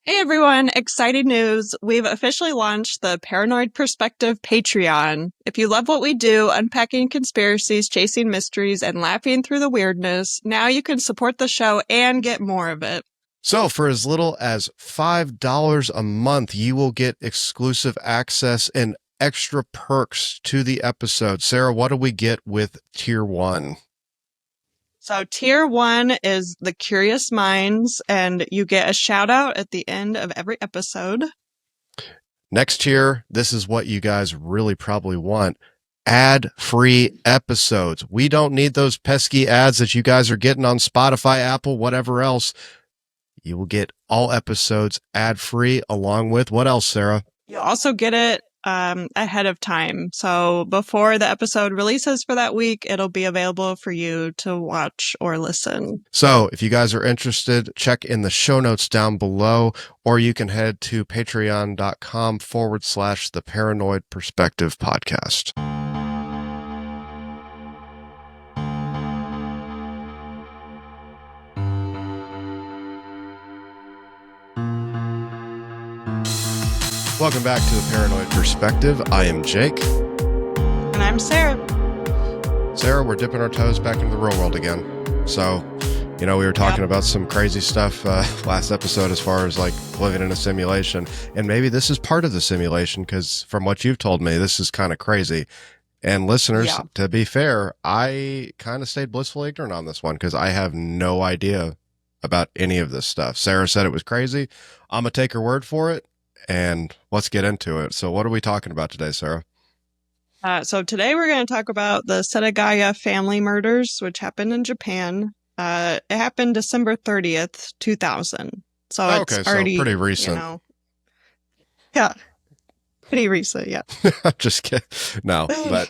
Hey everyone, exciting news. We've officially launched the Paranoid Perspective Patreon. If you love what we do, unpacking conspiracies, chasing mysteries, and laughing through the weirdness, now you can support the show and get more of it. So for as little as $5 a month, you will get exclusive access and extra perks to the episode. Sarah, what do we get with tier 1? So tier 1 is the Curious Minds, and you get a shout out at the end of every episode. Next tier, this is what you guys really probably want. Ad-free episodes. We don't need those pesky ads that you guys are getting on Spotify, Apple, whatever else. You will get all episodes ad-free along with what else, Sarah? You'll also get it ahead of time. So before the episode releases for that week, it'll be available for you to watch or listen. So if you guys are interested, check in the show notes down below, or you can head to patreon.com/the Paranoid Perspective Podcast. Welcome back to the Paranoid Perspective. I am Jake. And I'm Sarah. Sarah, we're dipping our toes back into the real world again. So, we were talking about some crazy stuff last episode as far as like living in a simulation. And maybe this is part of the simulation because from what you've told me, this is kind of crazy. And listeners, to be fair, I kind of stayed blissfully ignorant on this one because I have no idea about any of this stuff. Sarah said it was crazy. I'm going to take her word for it. And let's get into it. So what are we talking about today, Sarah? So today we're going to talk about the Setagaya family murders, which happened in Japan. It happened December 30th, 2000. So it's already pretty recent. Yeah, pretty recent, yeah. Just kidding. No, but...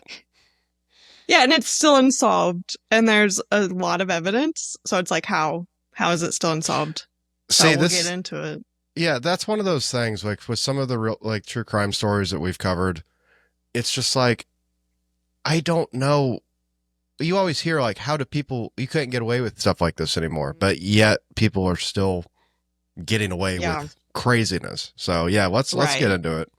Yeah, and it's still unsolved. And there's a lot of evidence. So it's like, how is it still unsolved? So we'll get into it. Yeah, that's one of those things, like with some of the real, like true crime stories that we've covered, it's just like, I don't know. You always hear like, you couldn't get away with stuff like this anymore, but yet people are still getting away with craziness. So yeah, let's get into it.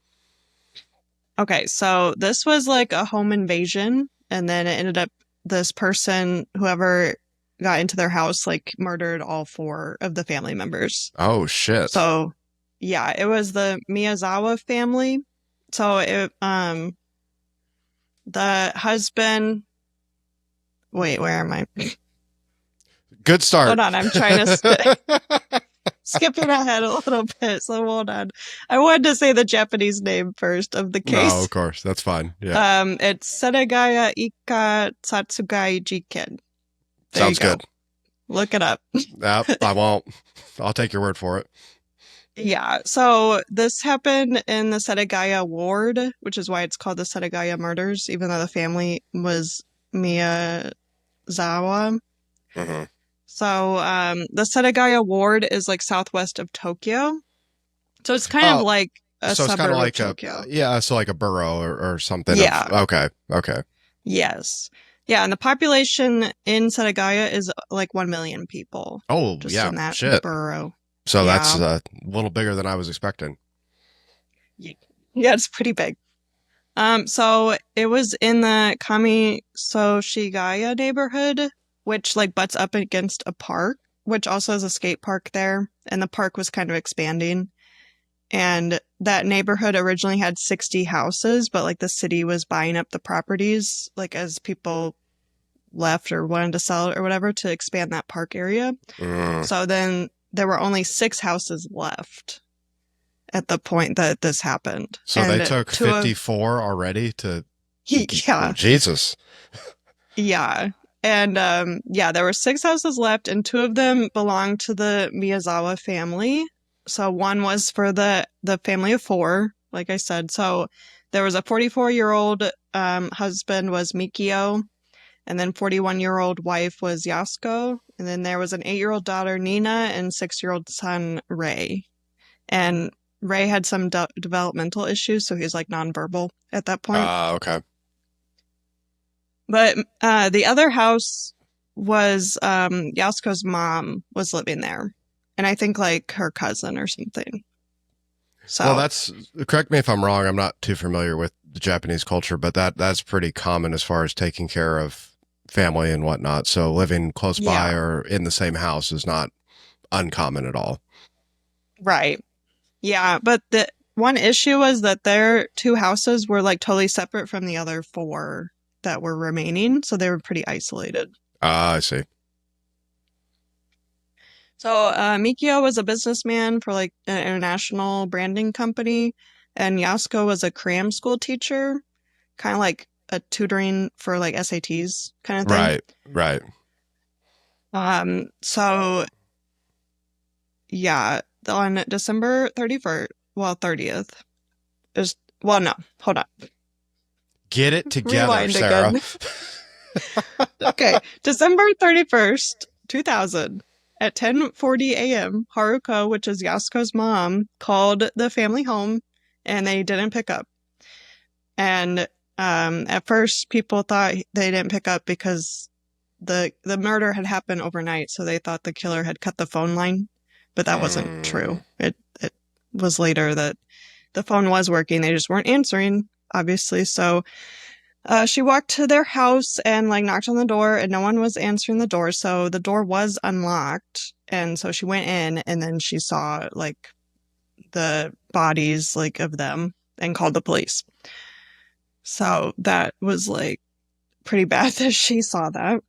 Okay, so this was like a home invasion, and then it ended up this person, whoever got into their house, like murdered all 4 of the family members. Oh shit. So yeah, it was the Miyazawa family. So the husband, wait, where am I? Good start. Hold on, I'm trying to skipping ahead a little bit, so hold on. I wanted to say the Japanese name first of the case. No, of course, that's fine. Yeah. It's Setagaya Ika Satsugai Jiken. Sounds good. Look it up. Nope, I won't. I'll take your word for it. Yeah. So this happened in the Setagaya ward, which is why it's called the Setagaya Murders, even though the family was Miyazawa. Mm-hmm. So the Setagaya ward is like southwest of Tokyo. So it's kind of like a suburb of Tokyo. So like a borough or something. Yeah. Okay. Yes. Yeah, and the population in Setagaya is like 1 million people. Oh, just yeah, in that shit. borough. So that's a little bigger than I was expecting. Yeah, it's pretty big. So it was in the Kamisoshigaya neighborhood, which like butts up against a park, which also has a skate park there, and the park was kind of expanding. And that neighborhood originally had 60 houses, but like the city was buying up the properties, like as people left or wanted to sell it or whatever to expand that park area. So then there were only 6 houses left at the point that this happened. So they took 54 already to... Yeah. Oh, Jesus. Yeah. And there were 6 houses left, and 2 of them belonged to the Miyazawa family. So one was for the family of 4, like I said. So there was a 44-year-old husband was Mikio, and then 41-year-old wife was Yasuko, and then there was an 8-year-old daughter Nina and 6-year-old son Ray. And Ray had some developmental issues, so he was like nonverbal at that point. Okay. But the other house was Yasuko's mom was living there. and I think like her cousin or something. Well, So that's, correct me if I'm wrong. I'm not too familiar with the Japanese culture, but that's pretty common as far as taking care of family and whatnot. So living close by yeah, or in the same house is not uncommon at all. right. Yeah, but the one issue was that their two houses were like totally separate from the other four that were remaining, so they were pretty isolated. Ah, I see. So Mikio was a businessman for like an international branding company, and Yasuko was a cram school teacher, kind of like a tutoring for like SATs kind of thing. Right, right. So yeah, on December 31st, well, 30th is, well, no, hold on. Get it together, Rewind Sarah. again. Okay, December 31st, 2000. At 10:40 a.m., Haruko, which is Yasuko's mom, called the family home and they didn't pick up. And at first, people thought they didn't pick up because the murder had happened overnight, so they thought the killer had cut the phone line, but that wasn't Mm. true. It was later that the phone was working, they just weren't answering, obviously. So she walked to their house and like knocked on the door, and no one was answering the door. So the door was unlocked, and so she went in, and then she saw like the bodies like of them and called the police. So that was like pretty bad that she saw that.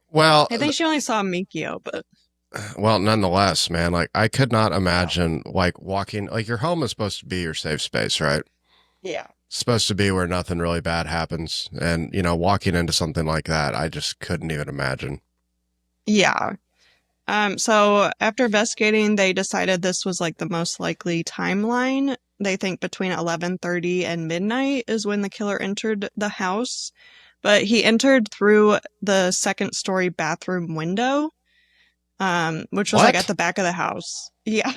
Well, I think she only saw Mikio, but well, nonetheless, man, like I could not yeah, imagine like walking, like your home is supposed to be your safe space, right? yeah, It's supposed to be where nothing really bad happens. And, walking into something like that, I just couldn't even imagine. yeah. So after investigating, they decided this was like the most likely timeline. They think between 11:30 and midnight is when the killer entered the house, but he entered through the second story bathroom window, which was like at What? the back of the house. Yeah.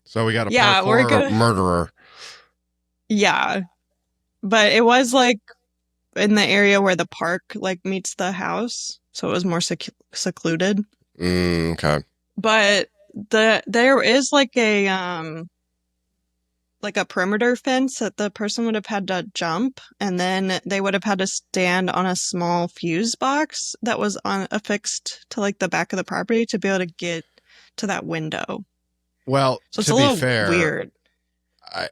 So we got a Yeah, we're parkour gonna, murderer. yeah. But it was like in the area where the park like meets the house, so it was more secluded. Okay. But there is like a perimeter fence that the person would have had to jump, and then they would have had to stand on a small fuse box that was on affixed to like the back of the property to be able to get to that window. Well, So it's to a be little fair, weird.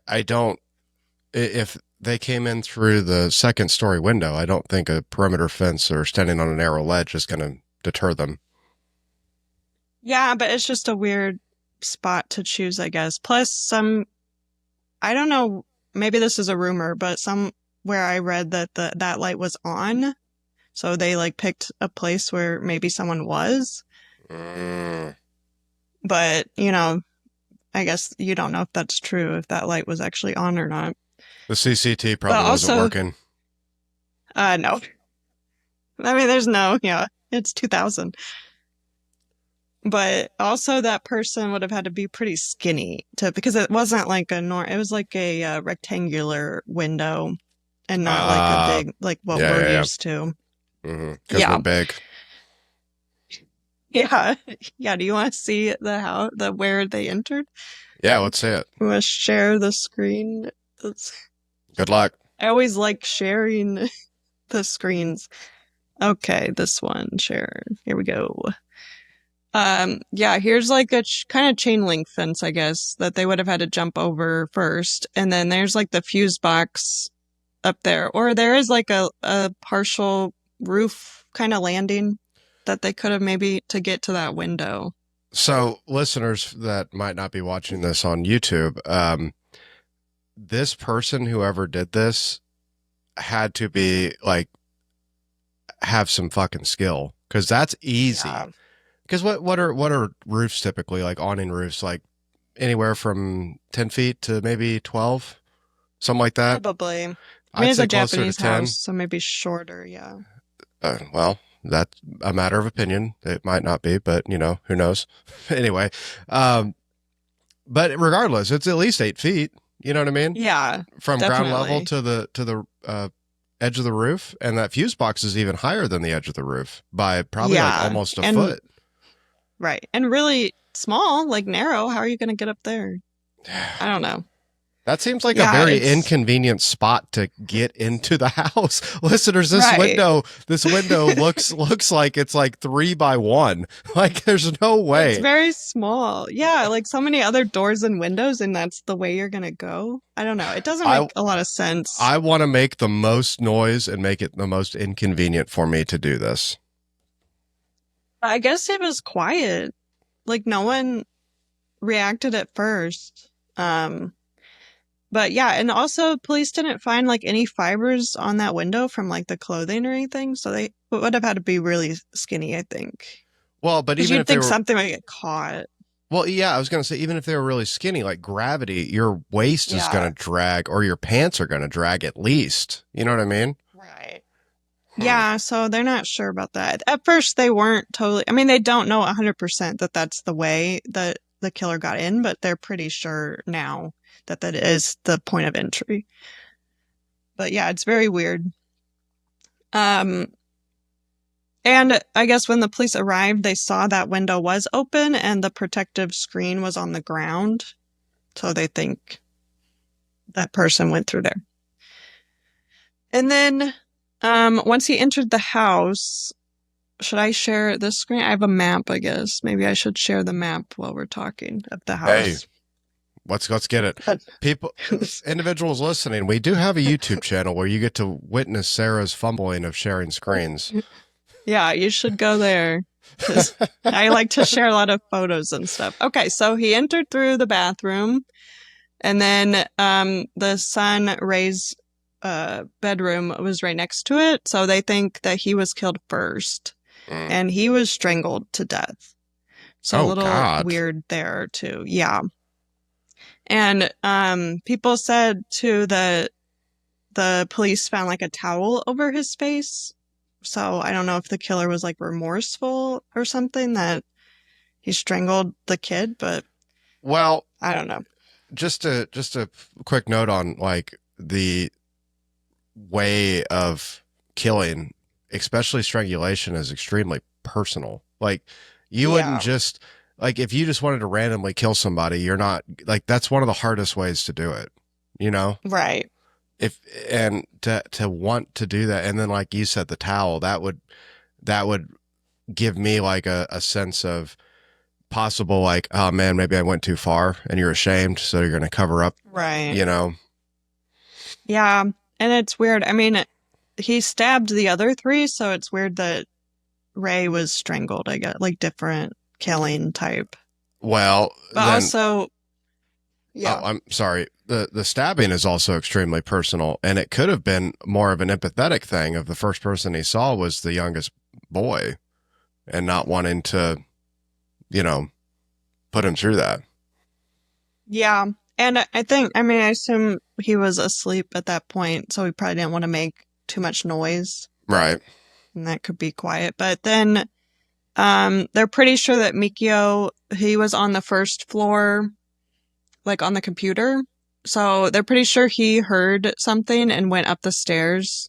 I don't, if they came in through the second story window, I don't think a perimeter fence or standing on a narrow ledge is going to deter them. Yeah, but it's just a weird spot to choose, I guess. Plus I don't know, maybe this is a rumor, but somewhere I read that that light was on, so they like picked a place where maybe someone was. Mm. But, I guess you don't know if that's true, if that light was actually on or not. The CCT But probably wasn't also, working. no. I mean, yeah, it's 2000. But also that person would have had to be pretty skinny because it wasn't like it was like a rectangular window and not like a Ah, big, like what yeah, we're yeah, used to. yeah. Because we're Yeah. big. Yeah. Yeah. Do you want to see where they entered? Yeah, let's see it. You want to share the screen? It's, Good luck. I always like sharing the screens. Okay, this one, share. Here we go. Yeah, here's like a kind of chain link fence, I guess, that they would have had to jump over first. And then there's like the fuse box up there. Or there is like a partial roof kind of landing that they could have maybe to get to that window. So, listeners that might not be watching this on YouTube, this person, whoever did this, had to be like, have some fucking skill because that's easy. Yeah. Because what are roofs typically like, awning roofs, like anywhere from 10 feet to maybe 12, something like that. Probably. I mean, I'd it's a say closer to Japanese house, 10. so maybe shorter, yeah. Well, that's a matter of opinion. It might not be, but who knows? Anyway, but regardless, it's at least 8 feet. You know what I mean? Yeah, From ground level definitely. to the edge of the roof, and that fuse box is even higher than the edge of the roof by probably like Yeah. almost a And foot. right. And really, small, like narrow. How are you going to get up there? I don't know. That seems like a Yeah, very it's inconvenient spot to get into the house. Listeners, right. this window looks like it's like 3 by 1. Like there's no It's way. very small. Yeah, like so many other doors and windows, and that's the way you're going to go. I don't know. It doesn't I make a lot of sense. I want to make the most noise and make it the most inconvenient for me to do this. I guess it was quiet. Like no one reacted at first. But yeah, and also police didn't find like any fibers on that window from like the clothing or anything, so they would have had to be really skinny, I think. Well, but Because even you'd if they think were something might get caught. well, yeah, I was going to say even if they were really skinny like gravity, your waist is going Yeah. to drag or your pants are going to drag at least. You know what I mean? Right. Hmm. Yeah, so they're not sure about that. At first, they weren't totally, I mean, they don't know 100% that that's the way that the killer got in, but they're pretty sure now that that is the point of entry. But yeah, it's very weird. Um, and I guess when the police arrived, they saw that window was open and the protective screen was on the ground. So they think that person went through there. And then once he entered the house, should I share this screen? I have a map, I guess. Maybe I should share the map while we're talking of the Hey, house. let's get it. But People, individuals listening, we do have a YouTube channel where you get to witness Sarah's fumbling of sharing screens. yeah, you should go there because I like to share a lot of photos and stuff. Okay, so he entered through the bathroom, and then the son Ray's bedroom was right next to it. So they think that he was killed first, Mm. and he was strangled to death. So a Oh little God. weird there too. Yeah. And people said too that the police found like a towel over his face. So I don't know if the killer was like remorseful or something that he strangled the kid, but Well, I don't know. just a quick note on like the way of killing, especially strangulation, is extremely personal. Like you wouldn't Yeah, just like if you just wanted to randomly kill somebody, you're not like that's one of the hardest ways to do it, you know? right. If and to want to do that and then like you said the towel, that would give me like a sense of possible like, oh man, maybe I went too far and you're ashamed, so you're going to cover up, Right. you know? Yeah. And it's weird. I mean, he stabbed the other three, so it's weird that Ray was strangled, I guess, like different killing type. Well, But then also, oh, yeah, I'm sorry. The stabbing is also extremely personal, and it could have been more of an empathetic thing of the first person he saw was the youngest boy, and not wanting to, you know, put him through that. yeah. And I think, I mean, I assume he was asleep at that point, so he probably didn't want to make too much noise, Right. and that could be quiet. But then, they're pretty sure that Mikio, he was on the first floor, like on the computer. So they're pretty sure he heard something and went up the stairs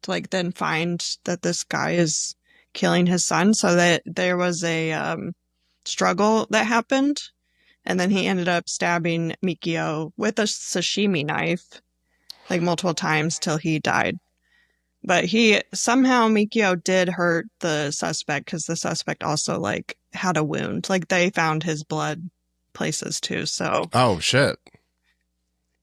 to like then find that this guy is killing his son. So that there was a struggle that happened. And then he ended up stabbing Mikio with a sashimi knife like multiple times till he died. But he somehow Mikio did hurt the suspect because the suspect also like had a wound. Like they found his blood places too. So Oh shit.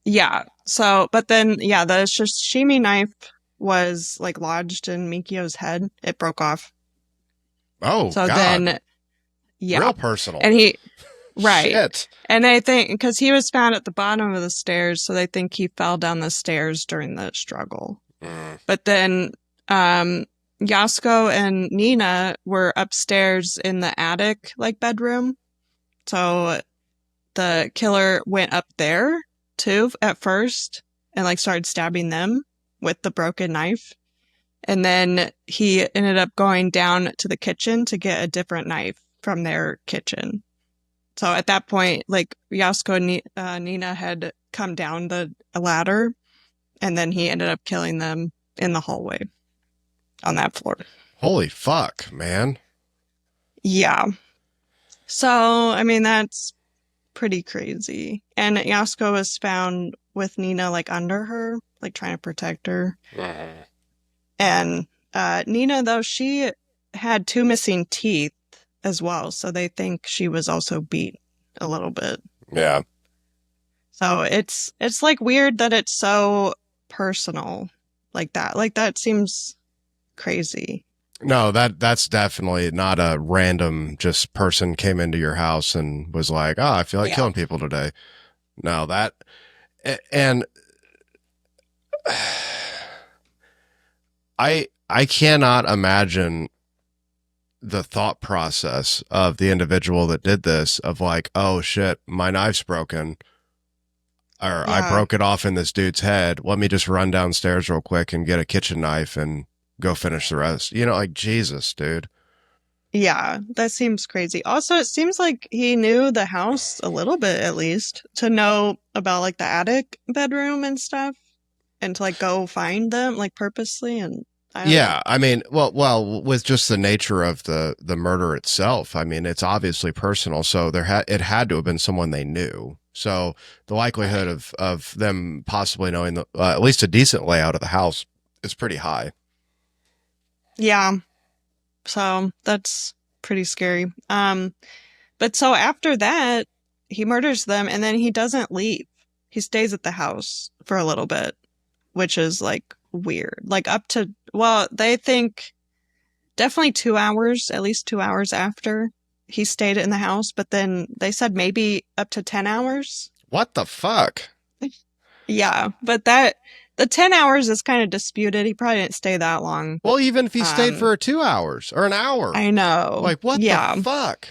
yeah. So, but then, yeah, the sashimi knife was like lodged in Mikio's head. It broke off. Oh So God. then, yeah. Real personal. And he, right. Shit. And they think, because he was found at the bottom of the stairs, so they think he fell down the stairs during the struggle. Mm. But then, Yasko and Nina were upstairs in the attic, like bedroom. So the killer went up there too at first and like started stabbing them with the broken knife. And then he ended up going down to the kitchen to get a different knife from their kitchen. So at that point, like Yasko and Nina had come down the ladder, and then he ended up killing them in the hallway on that floor. Holy fuck, man. Yeah. So, I mean, that's pretty crazy. And Yasko was found with Nina like under her, like trying to protect her. Mhm. And Nina, though, she had two missing teeth as well, so they think she was also beat a little bit. Yeah. So it's like weird that it's so personal like that. Like that seems crazy. No, that's definitely not a random just person came into your house and was like, "Oh, I feel like Yeah. killing people today." No, that and I cannot imagine the thought process of the individual that did this of like, "Oh shit, my knife's broken." Or I Yeah. broke it off in this dude's head. Let me just run downstairs real quick and get a kitchen knife and go finish the rest. You know, like Jesus, dude. Yeah, that seems crazy. Also, it seems like he knew the house a little bit at least to know about like the attic bedroom and stuff and to like go find them like purposely and I don't know. Yeah, I mean, well, with just the nature of the murder itself, I mean, it's obviously personal, so it had to have been someone they knew. So the likelihood Right. of them possibly knowing at least a decent layout of the house is pretty high. Yeah. So that's pretty scary. But so after that, he murders them and then he doesn't leave. He stays at the house for a little bit, which is like weird. Like up to, well, they think definitely 2 hours, at least 2 hours after he stayed in the house, but then they said maybe up to 10 hours. What the fuck? Yeah, but the 10 hours is kind of disputed. He probably didn't stay that long. Well, even if he stayed Um, for 2 hours or an hour, I know. like what the Yeah. fuck?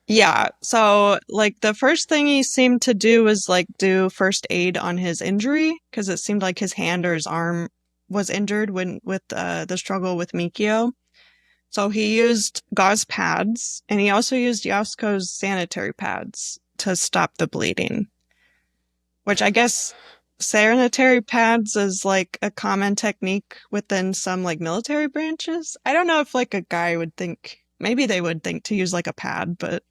Yeah. So, like, the first thing he seemed to do was like do first aid on his injury because it seemed like his hand or his arm was injured when with the struggle with Mikio. So he used gauze pads and he also used Yasko's sanitary pads to stop the bleeding, which I guess sanitary pads is like a common technique within some like military branches. I don't know if like a guy would think, maybe they would think to use like a pad, but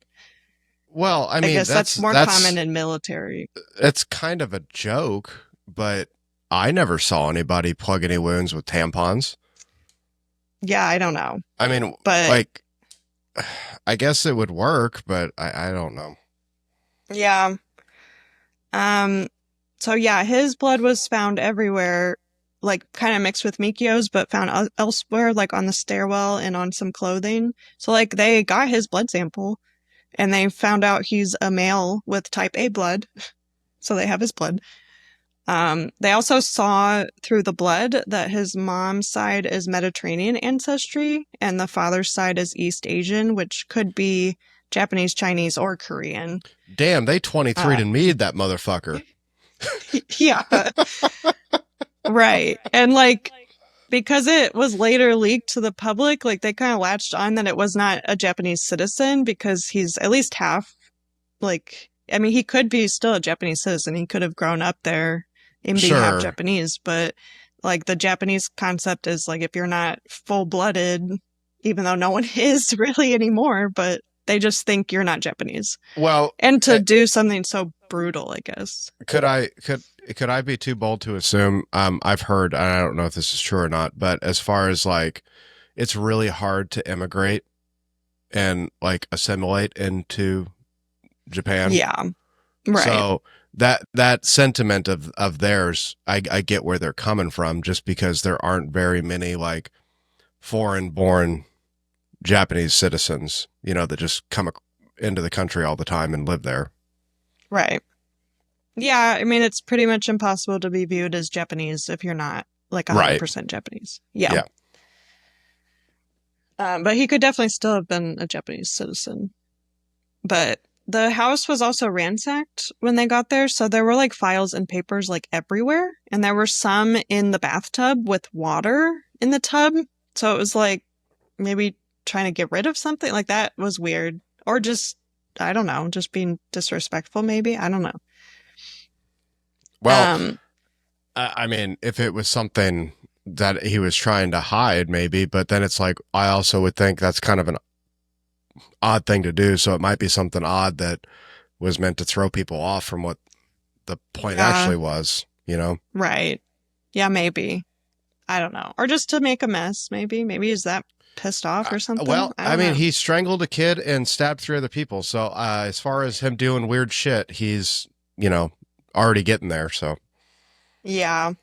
Well, I I mean, guess that's more common in military. it's kind of a joke, but I never saw anybody plug any wounds with tampons. Yeah, I don't know. I mean, But like, I guess it would work, but I don't know. yeah. Um so yeah, his blood was found everywhere, like kind of mixed with Mikio's, but found elsewhere, like on the stairwell and on some clothing. So like they got his blood sample and they found out he's a male with type A blood. So they have his blood. They also saw through the blood that his mom's side is Mediterranean ancestry and the father's side is East Asian, which could be Japanese, Chinese, or Korean. Damn, they 23 Uh, to me that motherfucker. yeah, right. And like, because it was later leaked to the public, like they kind of latched on that it was not a Japanese citizen because he's at least half, like, I mean, he could be still a Japanese citizen. He could have grown up there and be half Sure. Japanese, but like the Japanese concept is like if you're not full blooded, even though no one is really anymore, but they just think you're not Japanese. Well, And to do something so brutal, I guess. could I be too bold to assume? I've heard, and I don't know if this is true or not, but as far as like, it's really hard to immigrate and like assimilate into Japan. Yeah. Right. So that sentiment of theirs, I get where they're coming from, just because there aren't very many like foreign born Japanese citizens, you know, that just into the country all the time and live there. Right. Yeah, I mean, it's pretty much impossible to be viewed as Japanese if you're not like Right. 100% Japanese. Yeah. Yeah. But he could definitely still have been a Japanese citizen. But the house was also ransacked when they got there. So there were like files and papers like everywhere. And there were some in the bathtub with water in the tub. So it was like maybe trying to get rid of something. Like that was weird. Or just, I don't know, just being disrespectful, maybe. I don't know. Well, Um, I mean, if it was something that he was trying to hide, maybe, but then it's like, I also would think that's kind of an odd thing to do. So it might be something odd that was meant to throw people off from what the point Yeah, actually was, you know? right. Yeah, maybe. I don't know. Or just to make a mess, maybe. Maybe he's that pissed off or something. Well, I I don't mean, know. he strangled a kid and stabbed three other people. So, as far as him doing weird shit, he's, already getting there. So, Yeah.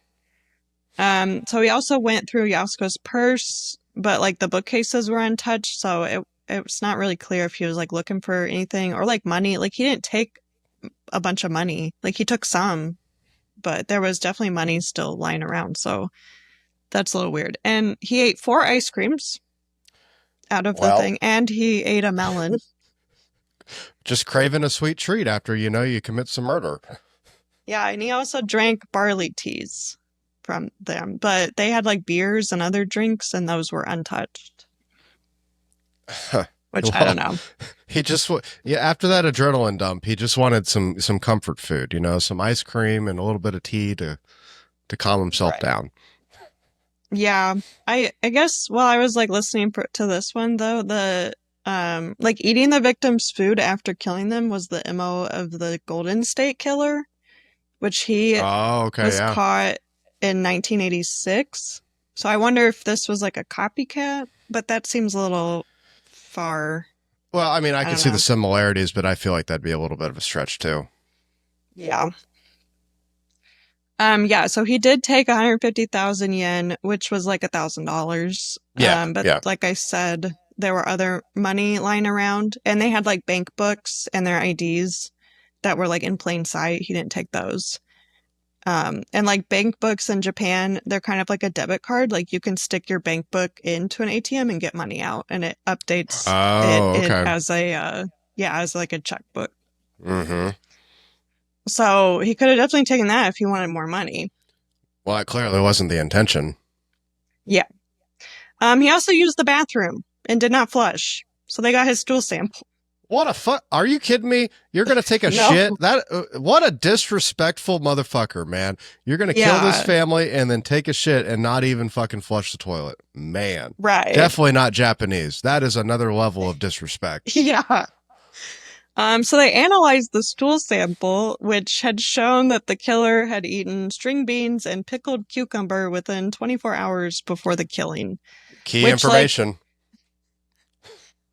So he also went through Yasuko's purse, but like the bookcases were untouched, so it's not really clear if he was like looking for anything or like money. Like he didn't take a bunch of money. Like he took some, but there was definitely money still lying around. So that's a little weird. And he ate four ice creams out of the well, thing, and he ate a melon. just craving a sweet treat after, you commit some murder. Yeah, and he also drank barley teas from them, but they had like beers and other drinks, and those were untouched, which I don't Well, know. he just, yeah, after that adrenaline dump, he just wanted some comfort food, some ice cream and a little bit of tea to calm himself Right. down. Yeah, I guess while I was like listening to this one though, the like eating the victim's food after killing them was the MO of the Golden State Killer, which he Oh, okay. was Yeah. caught in 1986. So I wonder if this was like a copycat, but that seems a little far. Well, I mean, I I can don't see the know. similarities, but I feel like that'd be a little bit of a stretch too. Yeah. Yeah, so he did take 150,000 yen, which was like $1,000. Yeah. But Yeah. like I said, there were other money lying around, and they had like bank books and their IDs that were like in plain sight. He didn't take those. And like bank books in Japan, they're kind of like a debit card. Like you can stick your bank book into an ATM and get money out, and it updates it, Oh, it okay. as a yeah, as like a checkbook. Mm-hmm. So he could have definitely taken that if he wanted more money. Well, that clearly wasn't the intention. Yeah. He also used the bathroom and did not flush, so they got his stool sample. What a fuck? Are you kidding me? You're gonna take a No. shit? What a disrespectful motherfucker, man! You're gonna kill this Yeah. family and then take a shit and not even fucking flush the toilet, man. Right. Definitely not Japanese. That is another level of disrespect. Yeah. So they analyzed the stool sample, which had shown that the killer had eaten string beans and pickled cucumber within 24 hours before the killing. Key Which, like, information.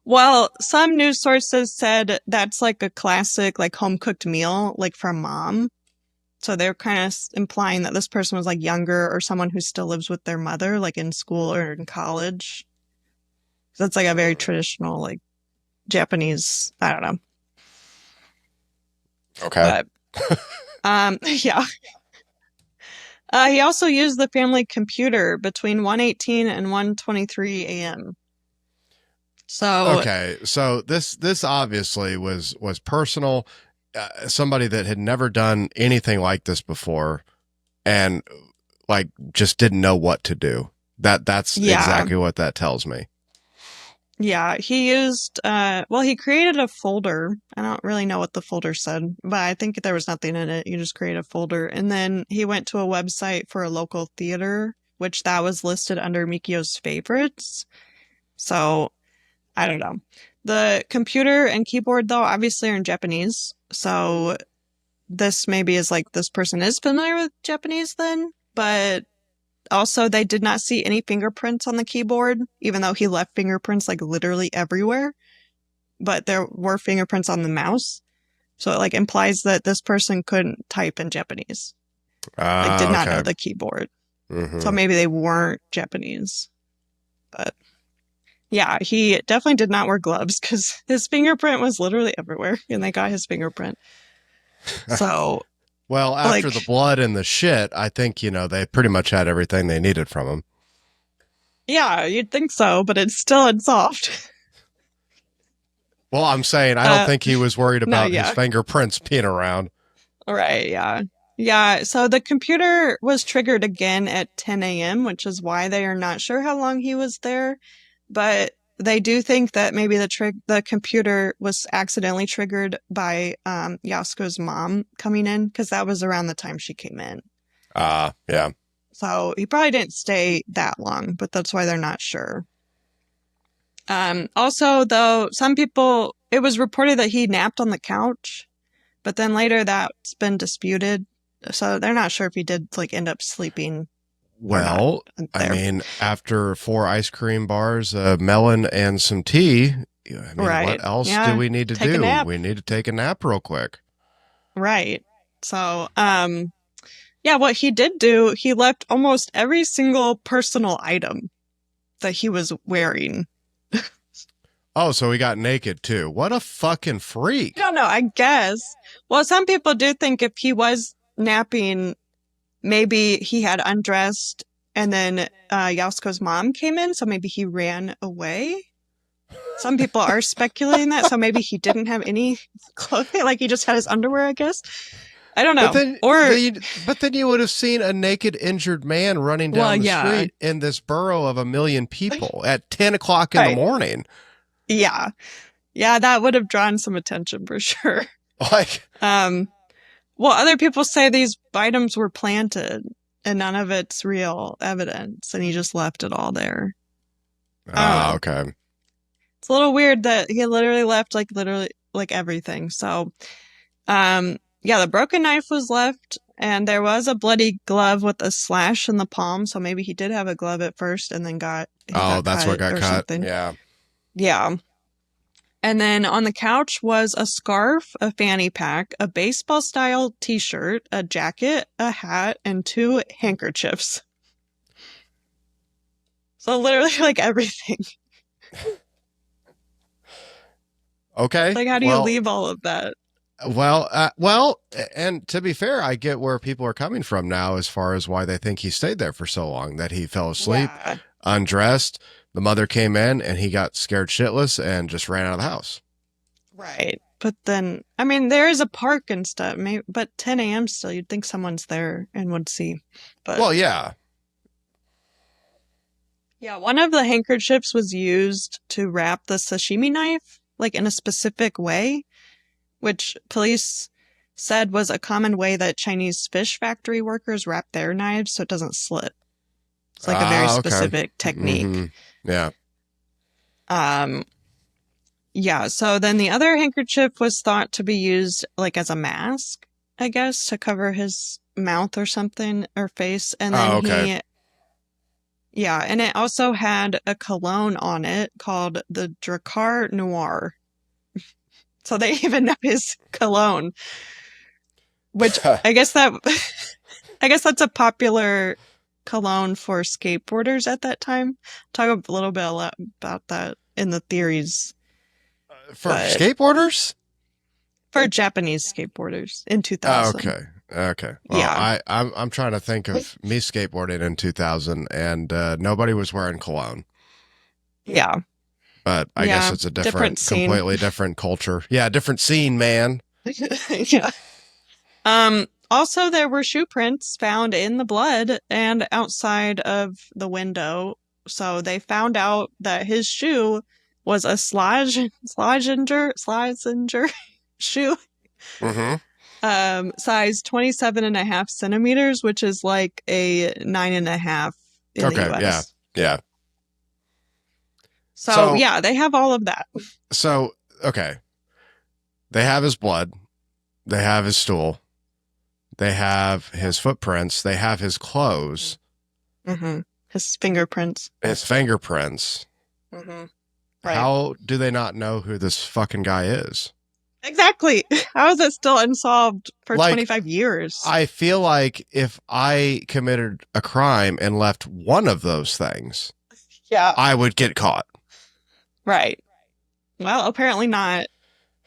well, some news sources said that's like a classic, like, home cooked meal, like from mom. So they're kind of implying that this person was like younger or someone who still lives with their mother, like in school or in college. So that's like a very traditional, like Japanese, I don't know. Okay. But yeah. He also used the family computer between 1:18 and 1:23 a.m. So Okay, so this obviously was personal. Somebody that had never done anything like this before, and like just didn't know what to do. That's yeah, exactly what that tells me. yeah, he used well, he created a folder. I don't really know what the folder said, but I think there was nothing in it. You just create a folder, and then he went to a website for a local theater, which that was listed under Mikio's favorites. So I don't know. The computer and keyboard, though, obviously are in Japanese. So this maybe is like this person is familiar with Japanese then, but also they did not see any fingerprints on the keyboard, even though he left fingerprints like literally everywhere. But there were fingerprints on the mouse. So it like implies that this person couldn't type in Japanese, like did Ah, not know okay. the keyboard. So Mm-hmm. maybe they weren't Japanese. But yeah, he definitely did not wear gloves because his fingerprint was literally everywhere and they got his fingerprint. So, Well, after the like, blood and the shit, I think they pretty much had everything they needed from him. yeah, you'd think so, but it's still unsolved. Well, I'm saying I don't Uh, think he was worried no, about his yeah. fingerprints being around. Right, yeah. Yeah, so the computer was triggered again at 10 a.m., which is why they are not sure how long he was there. But they do think that maybe the computer was accidentally triggered by Yasuko's mom coming in because that was around the time she came in. Yeah. So he probably didn't stay that long, but that's why they're not sure. Also, though, it was reported that he napped on the couch, but then later that's been disputed. So they're not sure if he did like end up sleeping or not Well, I there. mean, after 4 ice cream bars, a melon, and some tea, I mean, Right. what else do Yeah. we need to Take a do? nap. We need to take a nap real quick. Right. So, yeah, what he did do, he left almost every single personal item that he was wearing. Oh, so he got naked too. What a fucking I freak. don't know, I guess. Well, some people do think if he was napping, maybe he had undressed and then Yasuko's mom came in, so maybe he ran away. Some people are speculating that, so maybe he didn't have any clothing, like he just had his underwear, I guess. I don't But know. then, Or, but then you would have seen a naked, injured man running well, down the yeah, street in this borough of 1 million people at 10 o'clock in the right. morning. Yeah. Yeah, that would have drawn some attention for sure. Like, Um, well, other people say these items were planted and none of it's real evidence, and he just left it all there. I don't know. okay. It's a little weird that he literally like everything. So, yeah, the broken knife was left, and there was a bloody glove with a slash in the palm. So maybe he did have a glove at first, and then he Oh, got that's what cut got or cut. something. Yeah. Yeah. And then on the couch was a scarf, a fanny pack, a baseball style t-shirt, a jacket, a hat, and 2 handkerchiefs. So literally like everything. Okay. Like how do you Well, leave all of that? well, and to be fair, I get where people are coming from now as far as why they think he stayed there for so long, that he fell asleep, Yeah. undressed, the mother came in and he got scared shitless and just ran out of the house. Right. But then, I mean, there is a park and stuff, but 10 a.m. still, you'd think someone's there and would see. But Well, yeah. yeah, one of the handkerchiefs was used to wrap the sashimi knife, like in a specific way, which police said was a common way that Chinese fish factory workers wrap their knives so it doesn't slip. It's like a very Okay. specific Mm-hmm. technique. Yeah. Um, yeah, so then the other handkerchief was thought to be used like as a mask, I guess, to cover his mouth or something or face. And then Oh, okay. yeah, and it also had a cologne on it called the Dracar Noir. So they even know his cologne, which I guess I guess that's a popular cologne for skateboarders at that time. Talk a little bit about that in the theories, For but skateboarders? for Japanese skateboarders in Oh, 2000. okay. Okay. Well, Yeah. I'm trying to think of me skateboarding in 2000 and nobody was wearing cologne. Yeah. But I guess Yeah. it's a Different scene. completely different culture. Yeah, different scene, man. Yeah. Also, there were shoe prints found in the blood and outside of the window. So they found out that his shoe was a Slazenger shoe, Mm-hmm. size 27.5 centimeters, which is like a 9.5 in the Okay. US. Yeah. Yeah. So yeah, they have all of that. So, okay. They have his blood. They have his stool. They have his footprints. They have his clothes. Mm-hmm. His fingerprints. His fingerprints. Mm-hmm. Right. How do they not know who this fucking guy is? Exactly. How is it still unsolved for Like, 25 years? I feel like if I committed a crime and left one of those things, Yeah. I would get caught. Right. Well, apparently not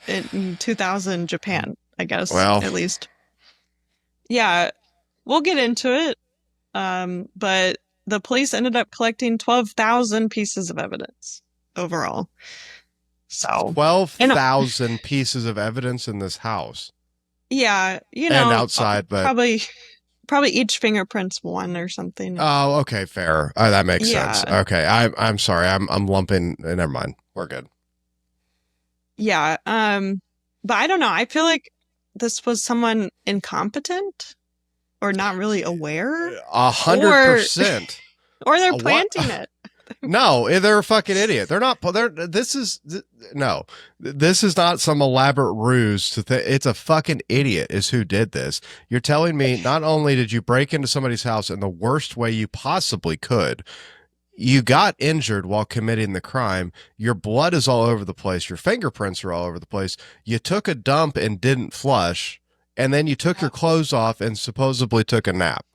in 2000 Japan, I guess, Well, at least. Yeah, we'll get into it. But the police ended up collecting 12,000 pieces of evidence overall. So 12,000 pieces of evidence in this house. Yeah, and outside, but probably each fingerprint's one or something. Oh, okay, fair. That makes sense. Yeah. Okay, I'm sorry. I'm lumping. Never mind. We're good. Yeah. But I don't know. I feel like this was someone incompetent or not really aware, 100%. or they're planting it. No, they're a fucking idiot. They're not. No. This is not some elaborate ruse it's a fucking idiot is who did this. You're telling me not only did you break into somebody's house in the worst way you possibly could, you got injured while committing the crime. Your blood is all over the place. Your fingerprints are all over the place. You took a dump and didn't flush, and then you took your clothes off and supposedly took a nap.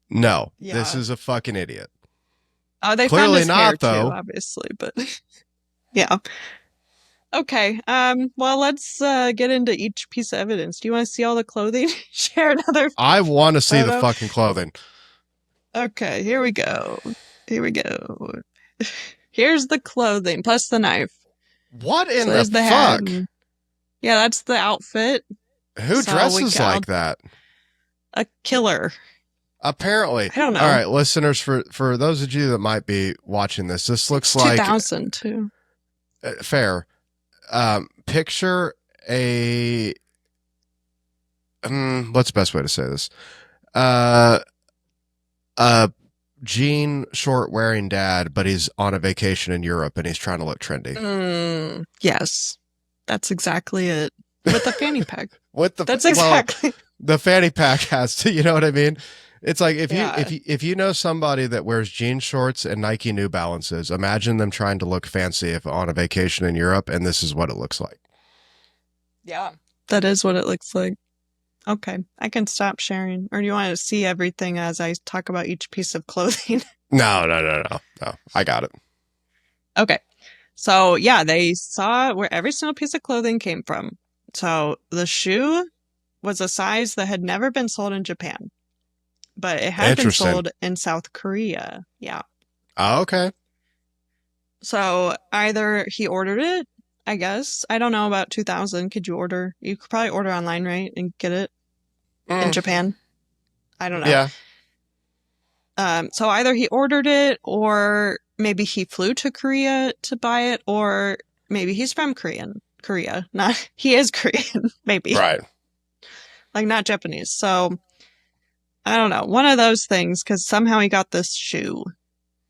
No, this Yeah. is a fucking idiot. Oh, they found Clearly his hair not, though. too, obviously, but yeah. Okay. Well, let's get into each piece of evidence. Do you want to see all the clothing? Share another I want to see the photo. fucking clothing. Okay, here we go. Here we go. Here's the clothing plus the knife. What in So the there's the fuck? hat. Yeah, that's the outfit. Who So dresses like that? A killer. Apparently. I don't know. All right, listeners, for those of you that might be watching this looks like 2002. Fair. Picture a what's the best way to say this? A jean short wearing dad, but he's on a vacation in Europe and he's trying to look trendy. Yes, that's exactly it. With the fanny pack. That's exactly. Well, the fanny pack has to. You know what I mean? It's like Yeah. if you know somebody that wears jean shorts and Nike New Balances, imagine them trying to look fancy if on a vacation in Europe, and this is what it looks like. Yeah, that is what it looks like. Okay, I can stop sharing. Or do you want to see everything as I talk about each piece of clothing? No. I got it. Okay. So, yeah, they saw where every single piece of clothing came from. So, the shoe was a size that had never been sold in Japan, but it had been sold in South Korea. Yeah. Oh, okay. So, either he ordered it, I guess. I don't know about 2000. Could you order? You could probably order online, right? And get it in Japan. I don't know. Yeah. So either he ordered it, or maybe he flew to Korea to buy it, or maybe he's from Korea. Not he is Korean, maybe. Right. Like not Japanese. So I don't know. One of those things, because somehow he got this shoe.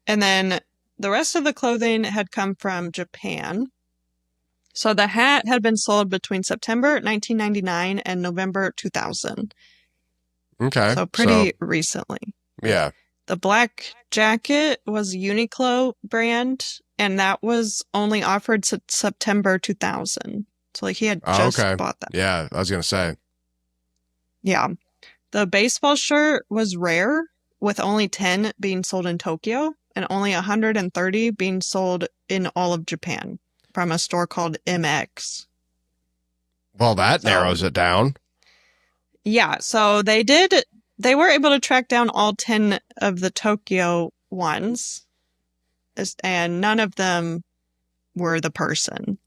And then the rest of the clothing had come from Japan. So the hat had been sold between September 1999 and November 2000. Okay. So pretty recently. Yeah. The black jacket was Uniqlo brand, and that was only offered September 2000. So like he had just bought that. Yeah, I was going to say. Yeah. The baseball shirt was rare, with only 10 being sold in Tokyo and only 130 being sold in all of Japan from a store called MX. Well, that narrows it down. Yeah, so they were able to track down all 10 of the Tokyo ones, and none of them were the person.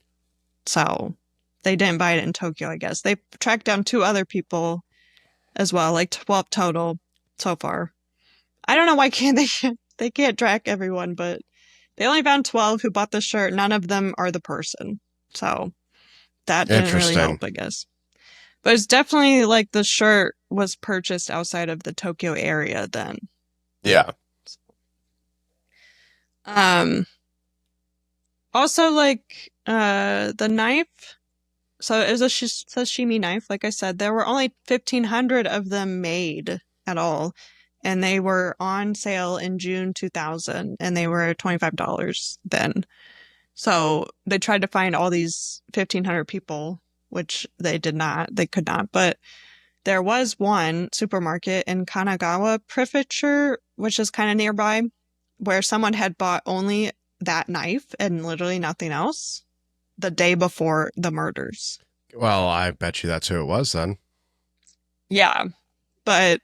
So they didn't buy it in Tokyo, I guess. They tracked down 2 other people as well, like 12 total so far. I don't know why they can't track everyone, but they only found 12 who bought the shirt. None of them are the person. So that didn't really help, I guess. But it's definitely like the shirt was purchased outside of the Tokyo area then. Yeah. Also, like, the knife. So it was a sashimi knife. Like I said, there were only 1,500 of them made at all. And they were on sale in June 2000. And they were $25 then. So they tried to find all these 1,500 people, which they did not. They could not. But there was one supermarket in Kanagawa Prefecture, which is kind of nearby, where someone had bought only that knife and literally nothing else the day before the murders. Well, I bet you that's who it was then. Yeah, but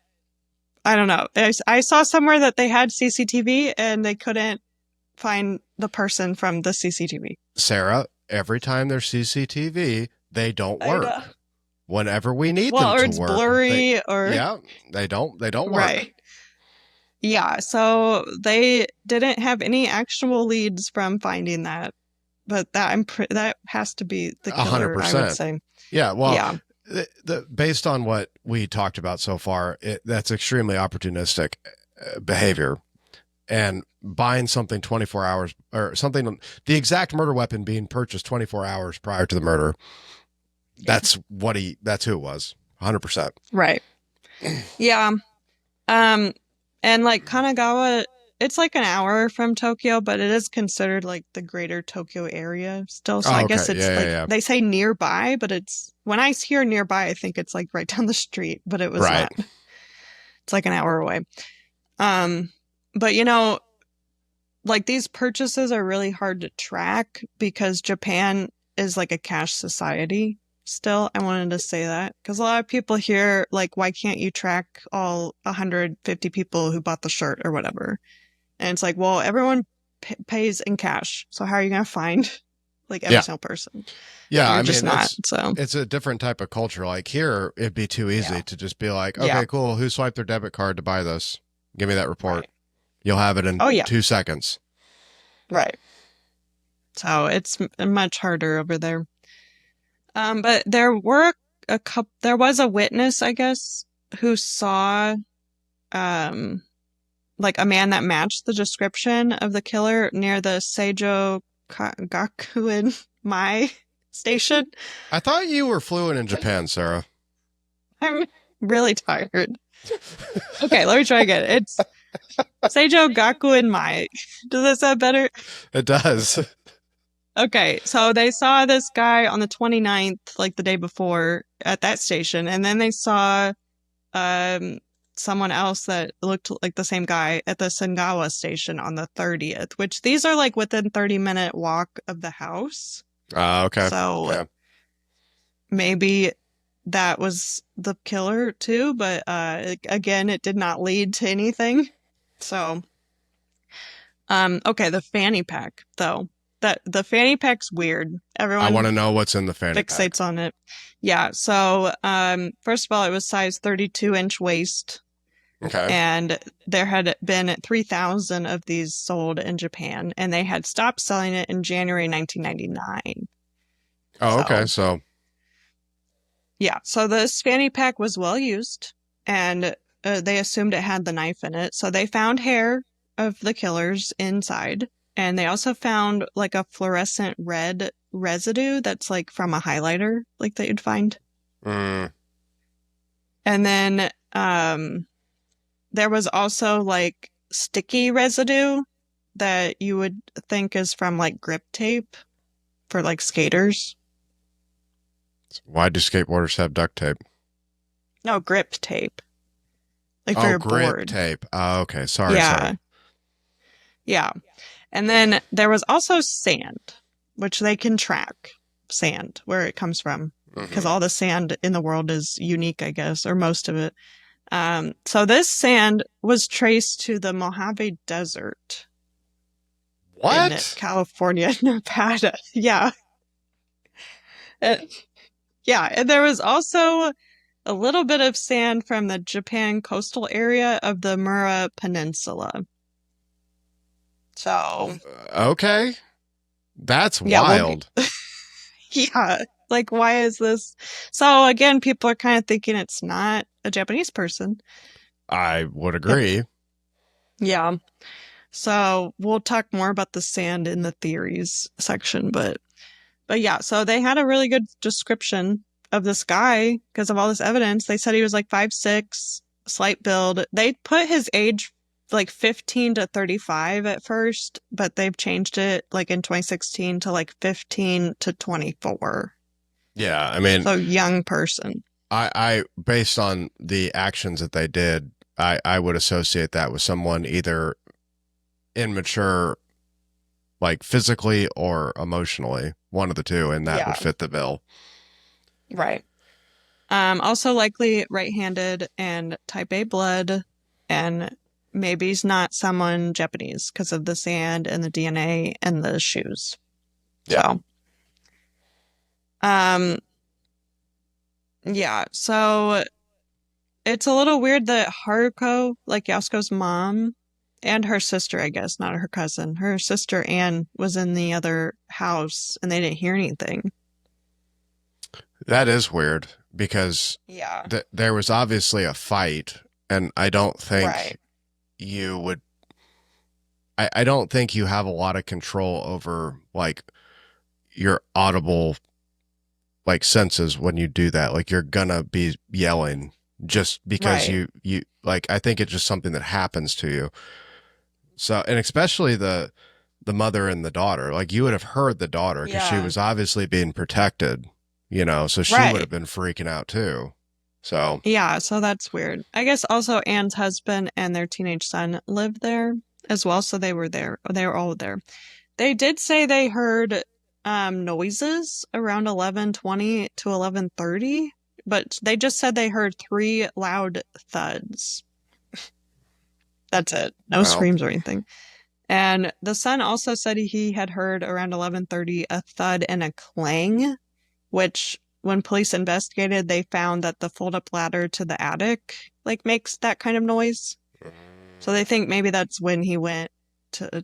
I don't know. I saw somewhere that they had CCTV and they couldn't find the person from the CCTV. Sarah, every time there's CCTV, they don't work. Whenever we need them to work. Or it's blurry they don't work. Right. Yeah, so they didn't have any actual leads from finding that. But that has to be the killer, 100%. I would say. Yeah, well, based on what we talked about so far, that's extremely opportunistic behavior. and buying something 24 hours or something, the exact murder weapon being purchased 24 hours prior to the murder. Yeah. That's who it was. 100%. Right. Yeah. Um, and like Kanagawa, it's like an hour from Tokyo, but it is considered like the greater Tokyo area still. So Oh, I okay. guess it's Yeah, yeah, like yeah. they say nearby, but it's when I hear nearby, I think it's like right down the street, but it was Right. not. It's like an hour away. Um, but you know, like these purchases are really hard to track because Japan is like a cash society still. I wanted to say that because a lot of people hear like, why can't you track all 150 people who bought the shirt or whatever? And it's like, well, everyone pays in cash. So how are you going to find like every Yeah. single person? Yeah. You're I just mean, not. So it's a different type of culture. Like here, it'd be too yeah, easy to just be like, yeah, okay, cool. Who swiped their debit card to buy this? Give me that report. right. You'll have it in Oh yeah, 2 seconds. right. So it's much harder over there. But there were a couple, there was a witness, I guess, who saw, um, like a man that matched the description of the killer near the Seijo Gakuen Mai station. I thought you were fluent in Japan, Sarah. I'm really tired. Okay, let me try again. It's Seijo Gakuen Mai. Does that sound better? It does. Okay, so they saw this guy on the 29th, like the day before, at that station, and then they saw um someone else that looked like the same guy at the Sengawa station on the 30th, which these are like within 30-minute walk of the house. Okay. So Yeah. maybe that was the killer too, but again, it did not lead to anything. So okay, the fanny pack though. That the fanny pack's weird. I want Everyone to know what's in the fanny pack. fixates on it. Yeah, so first of all, it was size 32-inch waist. Okay. And there had been 3,000 of these sold in Japan, and they had stopped selling it in January 1999. Oh, okay. So, So, yeah, so this fanny pack was well used, and they assumed it had the knife in it. So they found hair of the killers inside, and they also found like a fluorescent red residue that's like from a highlighter, like that you'd find. mm, And then there was also like sticky residue that you would think is from like grip tape for like skaters. why do skateboarders have duct tape? No, grip tape. Like for Oh, your grip board. tape. Oh, okay. Sorry. Yeah. Yeah. And then there was also sand, which they can track sand, where it comes from, because Mm-hmm. all the sand in the world is unique, I guess, or most of it. So this sand was traced to the Mojave Desert in What? California, Nevada. Yeah. Uh, yeah. And there was also a little bit of sand from the Japan coastal area of the Mura Peninsula. So, Okay. That's yeah, wild. yeah. Like, why is this? So, again, people are kind of thinking it's not a Japanese person. I would Yep. agree. Yeah. So, we'll talk more about the sand in the theories section, but yeah, so they had a really good description of this guy because of all this evidence. They said he was like 5'6", slight build. They put his age like 15 to 35 at first, but they've changed it like in 2016 to like 15 to 24. Yeah. I mean, So young person. I based on the actions that they did, I would associate that with someone either immature, like physically or emotionally, one of the two, and that Yeah, would fit the bill. right. Also likely right-handed and type A blood, and maybe he's not someone Japanese because of the sand and the DNA and the shoes. Yeah. So, um, yeah, so it's a little weird that Haruko, like Yasuko's mom, and her sister, I guess, not her cousin, her sister Anne was in the other house and they didn't hear anything. That is weird because Yeah, there was obviously a fight, and I don't think right. you would I don't think you have a lot of control over like your audible like senses when you do that. Like you're gonna be yelling just because Right. you like I think it's just something that happens to you. So and especially the mother and the daughter, like you would have heard the daughter because she Yeah. was obviously being protected, you know, so she would Right. have been freaking out too. So Yeah, so that's weird. I guess also Anne's husband and their teenage son lived there as well, so they were there. They were all there. They did say they heard noises around 11:20 to 11:30, but they just said they heard three loud thuds. That's it. No well, screams or anything. And the son also said he had heard around 11:30 a thud and a clang, which when police investigated, they found that the fold-up ladder to the attic like makes that kind of noise. So they think maybe that's when he went to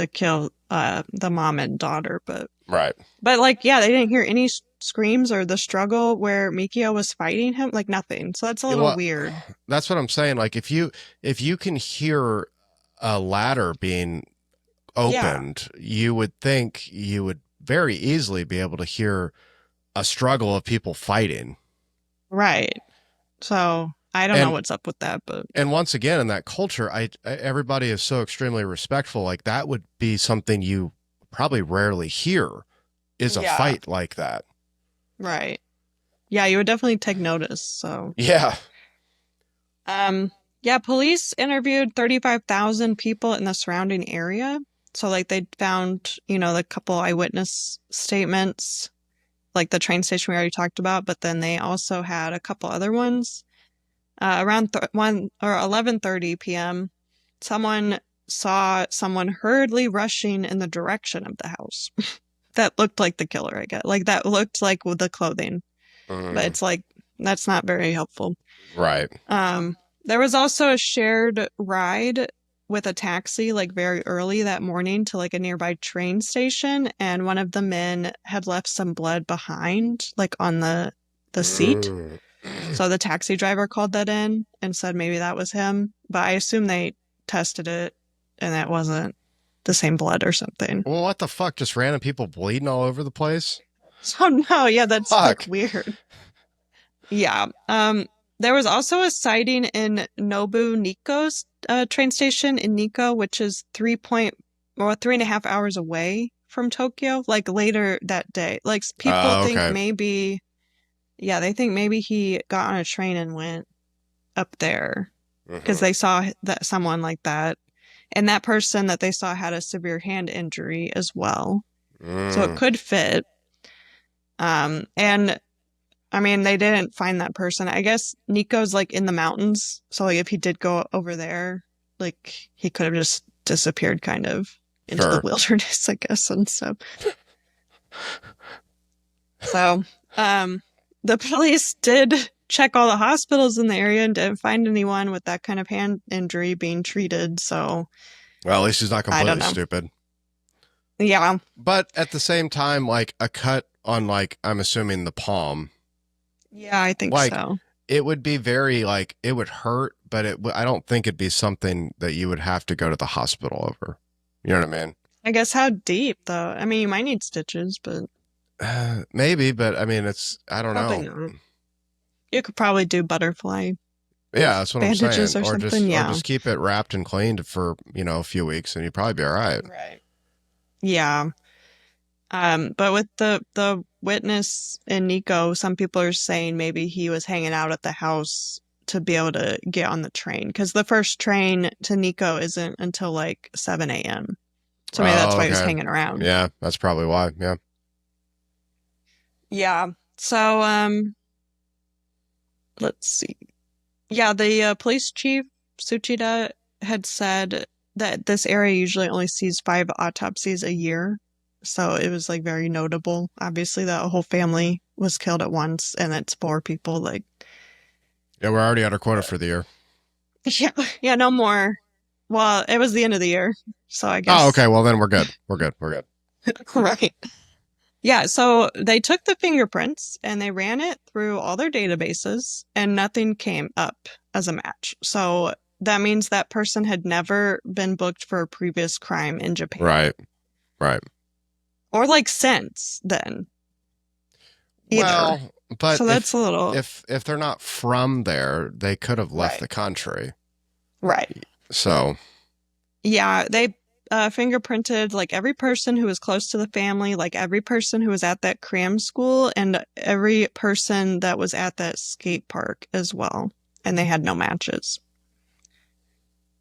kill the mom and daughter, right. but like yeah, they didn't hear any screams or the struggle where Mikio was fighting him, like nothing. So that's a Yeah, little well, weird. that's what I'm saying. Like if you can hear a ladder being Yeah, opened, you would think you would very easily be able to hear a struggle of people fighting. right. So I don't know And what's up with that, but and once again in that culture, everybody is so extremely respectful. Like that would be something you probably rarely hear is a yeah, fight like that. right. Yeah, you would definitely take notice. So, Yeah. um, yeah, police interviewed 35,000 people in the surrounding area. So, like, they found, the couple eyewitness statements, like the train station we already talked about, but then they also had a couple other ones. Around 1 or 11:30 p.m., someone saw someone hurriedly rushing in the direction of the house. That looked like the killer, I guess. Like, that looked like with the clothing. But Mm, it's like that's not very helpful. right. Um, there was also a shared ride with a taxi like very early that morning to like a nearby train station, and one of the men had left some blood behind, like on the seat. Mm. So the taxi driver called that in and said maybe that was him, but I assume they tested it and that wasn't the same blood or something. Well, what the fuck? Just random people bleeding all over the place? So no, yeah, that's like Fuck. weird. Yeah. There was also a sighting in Nobu Nikko's train station in Nikko, which is 3.5 hours away from Tokyo, like later that day. Like people think Okay. maybe, yeah, they think maybe he got on a train and went up there because Hmm. they saw that someone like that. And that person that they saw had a severe hand injury as well. So it Mm. could fit. And I mean, they didn't find that person. I guess Nico's like in the mountains. So like if he did go over there, like he could have just disappeared kind of into the Sure. wilderness, I guess, and stuff. So, the police did check all the hospitals in the area and didn't find anyone with that kind of hand injury being treated. So Well, at least he's not I don't completely know. stupid. Yeah. But at the same time, like a cut on, like, I'm assuming the palm, Yeah, I think like, so. it would be very, like, it would hurt, but I don't think it'd be something that you would have to go to the hospital over. You know what I mean? I guess how deep though? I mean, you might need stitches, but Maybe, but I mean, I don't probably know. not. You could probably do butterfly Yeah, that's what I'm bandages saying. or something. Or Yeah. just keep it wrapped and cleaned for, a few weeks and you'd probably be all right. Right. Yeah. But with the witness in Nico, some people are saying maybe he was hanging out at the house to be able to get on the train because the first train to Nico isn't until like 7 a.m. So maybe that's Oh, why he was okay. hanging around. Yeah, that's probably why. Yeah. Yeah. So let's see. Yeah, the police chief Tsuchida had said that this area usually only sees 5 autopsies a year. So it was like very notable, obviously, that a whole family was killed at once and it's 4 people. Like, Yeah, we're already at our quota for the year. yeah, yeah, no more. Well, it was the end of the year. So I Oh, guess, okay. Well, then we're good. We're good. We're good. right. Yeah, so they took the fingerprints and they ran it through all their databases and nothing came up as a match. So that means that person had never been booked for a previous crime in Japan. Right. Right. Or like since then, either. Well, but So that's a little if they're not from there, they could have left right. the country. Right. So Yeah, they fingerprinted like every person who was close to the family, like every person who was at that cram school, and every person that was at that skate park as well. And they had no matches.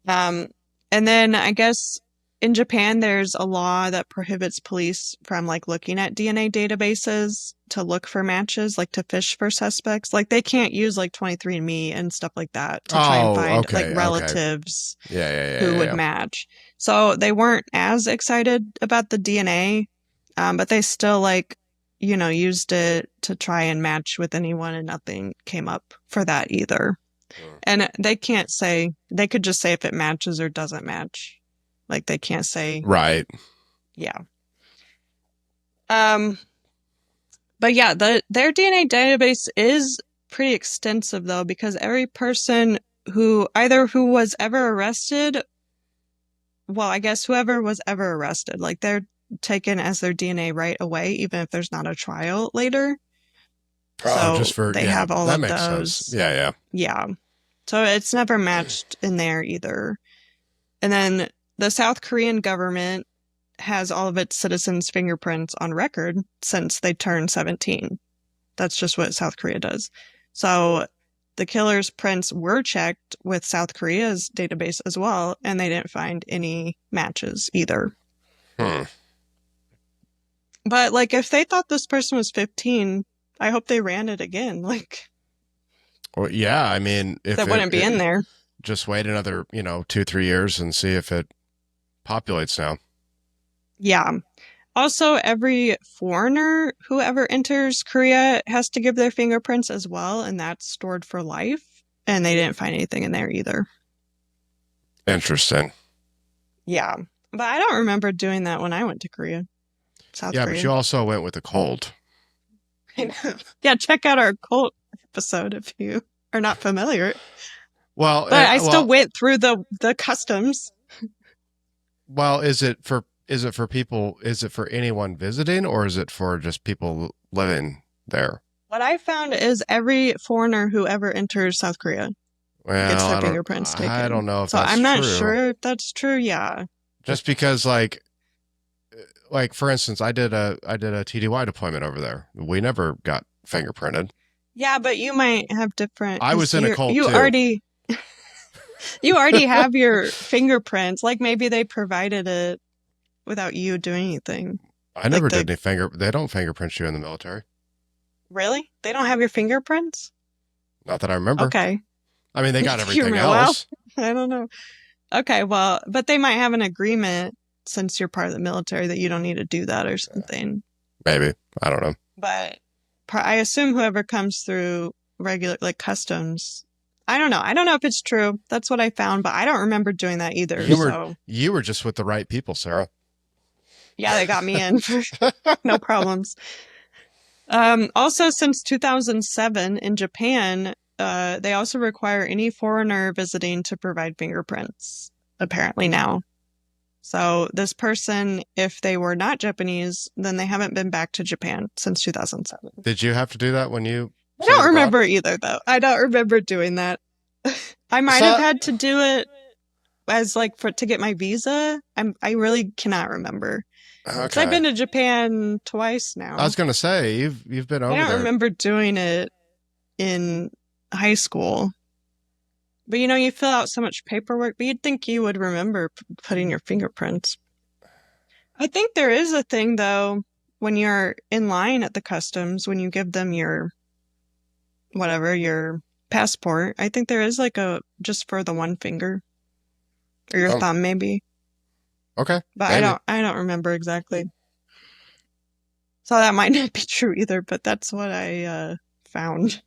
Um, and then I guess in Japan, there's a law that prohibits police from like looking at DNA databases to look for matches, like to fish for suspects. Like they can't use like 23andMe and stuff like that to try and find like okay, okay. relatives who would Yeah. match. So they weren't as excited about the DNA, but they still like, used it to try and match with anyone, and nothing came up for that either. And they can't say, they could just say if it matches or doesn't match. Like they can't say, Right. yeah. But yeah, their DNA database is pretty extensive though, because every person who was ever arrested, well, I guess whoever was ever arrested, like they're taken as their DNA right away, even if there's not a trial later. Oh, So just for they have all that of makes those. sense. Yeah. Yeah. So it's never matched in there either. And then the South Korean government has all of its citizens' fingerprints on record since they turned 17. That's just what South Korea does. So the killer's prints were checked with South Korea's database as well, and they didn't find any matches either. But like if they thought this person was 15, I hope they ran it again. Like, Well, yeah, I mean, if that wouldn't be in there. Just wait another, 2-3 years and see if it populates now. Yeah. Also, every foreigner who ever enters Korea has to give their fingerprints as well, and that's stored for life. And they didn't find anything in there either. Interesting. Yeah. But I don't remember doing that when I went to Korea. South Korea. But you also went with a cold. I know. Yeah, check out our cult episode if you are not familiar. Well, but I still went through the customs. Well, is it for people? Is it for anyone visiting, or is it for just people living there? What I found is every foreigner who ever enters South Korea gets their fingerprints taken. I don't know if so that's true. I'm not sure if that's true. Yeah. Just because, like for instance, I did a TDY deployment over there. We never got fingerprinted. Yeah, but you might have different. I was in a cult you too. You already have your fingerprints. Like maybe they provided it without you doing anything. I never did any They don't fingerprint you in the military. Really? They don't have your fingerprints? Not that I remember. Okay. I mean, they got everything else. Well, I don't know. Okay, well, but they might have an agreement since you're part of the military that you don't need to do that or something. Maybe. I don't know. But I assume whoever comes through regular, like customs, I don't know. I don't know if it's true. That's what I found, but I don't remember doing that either. You were just with the right people, Sarah. Yeah, they got me in. No problems. Also, since 2007 in Japan, they also require any foreigner visiting to provide fingerprints, apparently now. So this person, if they were not Japanese, then they haven't been back to Japan since 2007. Did you have to do that when you... I don't remember either, though. I don't remember doing that. I might have had to do it as like to get my visa. I really cannot remember. Okay. I've been to Japan twice now. I was going to say, you've been over there. I don't remember doing it in high school. But you fill out so much paperwork, but you'd think you would remember putting your fingerprints. I think there is a thing, though, when you're in line at the customs, when you give them your passport, I think there is like just for the one finger or your thumb, maybe. Okay. But maybe. I don't remember exactly. So that might not be true either, but that's what I found.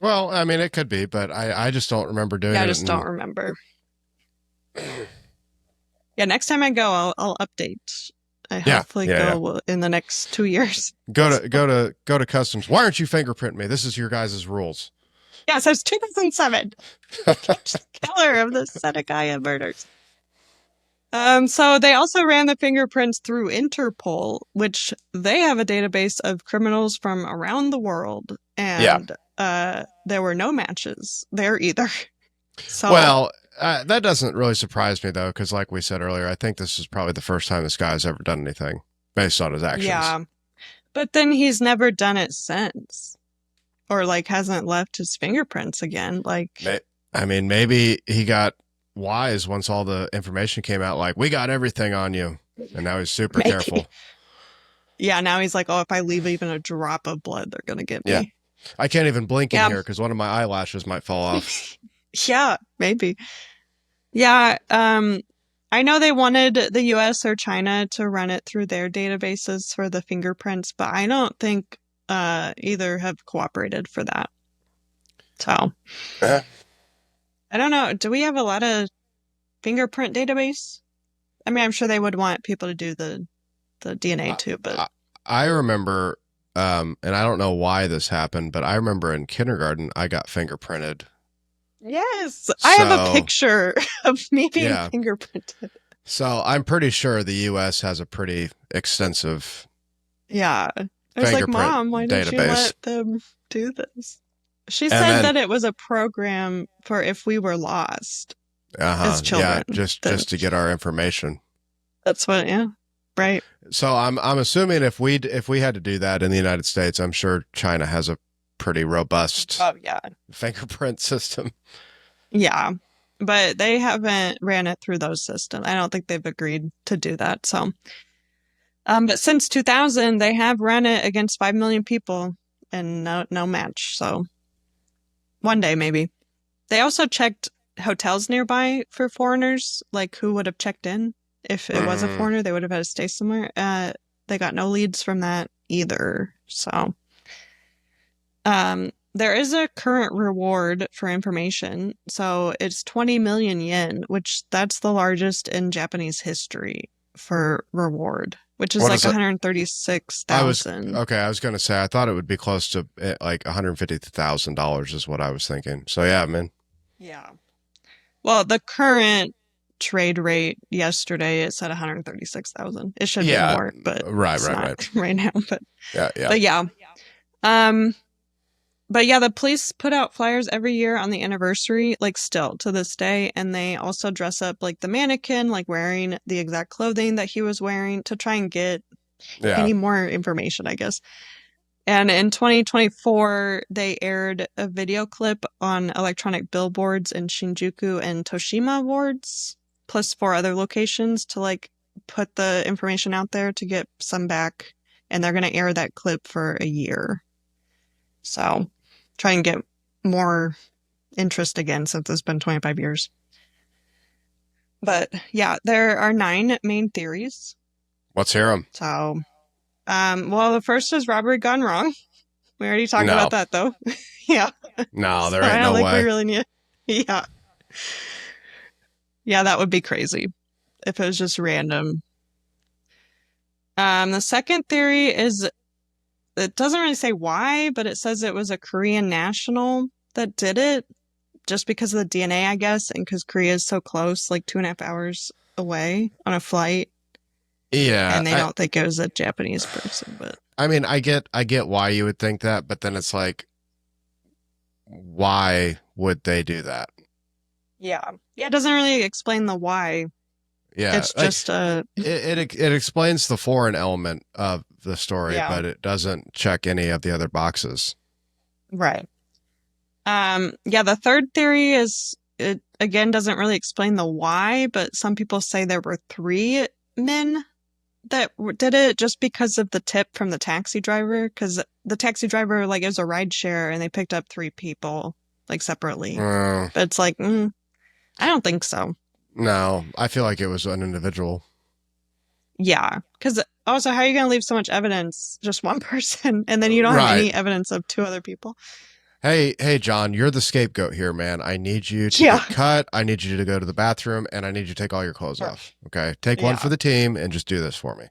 Well, I mean, it could be, but I just don't remember doing it. I just don't remember. Yeah, next time I go, I'll update. I hopefully go in the next 2 years. Go to customs. Why aren't you fingerprinting me? This is your guys' rules. Yeah, it says 2007. Killer of the Setagaya murders. So they also ran the fingerprints through Interpol, which they have a database of criminals from around the world, Yeah. and there were no matches there either. So Well, that doesn't really surprise me though, because like we said earlier, I think this is probably the first time this guy's ever done anything based on his actions. yeah, but then he's never done it since, or like hasn't left his fingerprints again. Like I mean, maybe he got wise once all the information came out. Like, we got everything on you, and now he's super maybe, careful. yeah. Now he's like, oh, if I leave even a drop of blood, they're gonna get Yeah, me. I can't even blink in Yeah, here because one of my eyelashes might fall off. yeah, maybe. Yeah, I know they wanted the US or China to run it through their databases for the fingerprints, but I don't think either have cooperated for that. So, Uh, I don't know. Do we have a lot of fingerprint database? I mean, I'm sure they would want people to do the DNA too, but I remember, and I don't know why this happened, but I remember in kindergarten I got fingerprinted. yes, I have a So picture of me being yeah, fingerprinted. so I'm pretty sure the U.S. has a pretty extensive Yeah. I was like, fingerprint Mom, why didn't you database. let them do this? She And said then that it was a program for if we were lost as yeah, children. just to get our information. That's what, yeah, right. So I'm assuming if we had to do that in the United States, I'm sure China has a pretty robust Oh, yeah. fingerprint system. Yeah. But they haven't ran it through those systems. I don't think they've agreed to do that. So, but since 2000, they have run it against 5 million people and no match. So, one day maybe. They also checked hotels nearby for foreigners, like who would have checked in. If it was a Mm. foreigner, they would have had to stay somewhere. They got no leads from that either. So, there is a current reward for information. So it's 20 million yen, which that's the largest in Japanese history for reward, which is What like is it? I was 136,000. okay. I was going to say I thought it would be close to like $150,000 is what I was thinking. So yeah, man. Yeah. Well, the current trade rate yesterday it's at 136,000. It should be Yeah, more, but right, it's right, not right. right now. Yeah, yeah. But yeah. Um, but yeah, the police put out flyers every year on the anniversary, like still to this day, and they also dress up like the mannequin, like wearing the exact clothing that he was wearing to try and get Yeah. any more information, I guess. And in 2024, they aired a video clip on electronic billboards in Shinjuku and Toshima wards, plus 4 other locations to like put the information out there to get some back. And they're going to air that clip for a year. So try and get more interest again since it's been 25 years. But yeah, there are 9 main theories. Let's hear them. So, well, the first is robbery gone wrong. We already talked No, about that though. Yeah. no, So there I ain't don't no think we way. really need. Yeah. Yeah, that would be crazy if it was just random. The second theory is it doesn't really say why, but it says it was a Korean national that did it just because of the DNA, I guess, and because Korea is so close, like 2.5 hours away on a flight, Yeah, and they don't think it was a Japanese person, but I mean, I get why you would think that, but then it's like, why would they do that? yeah. Yeah, it doesn't really explain the why. Yeah, It's like just a it explains the foreign element of the story, yeah, but it doesn't check any of the other boxes. right. Yeah, the third theory is it again doesn't really explain the why, but some people say there were 3 men that did it just because of the tip from the taxi driver, because the taxi driver like it was a ride share and they picked up 3 people like separately. Uh, But it's like, I don't think so. no, I feel like it was an individual. Yeah, because also, how are you going to leave so much evidence, just one person, and then you don't have Right. any evidence of 2 other people? Hey, John, you're the scapegoat here, man. I need you to Yeah. get cut. I need you to go to the bathroom, and I need you to take all your clothes off. Okay, take one Yeah. for the team and just do this for me.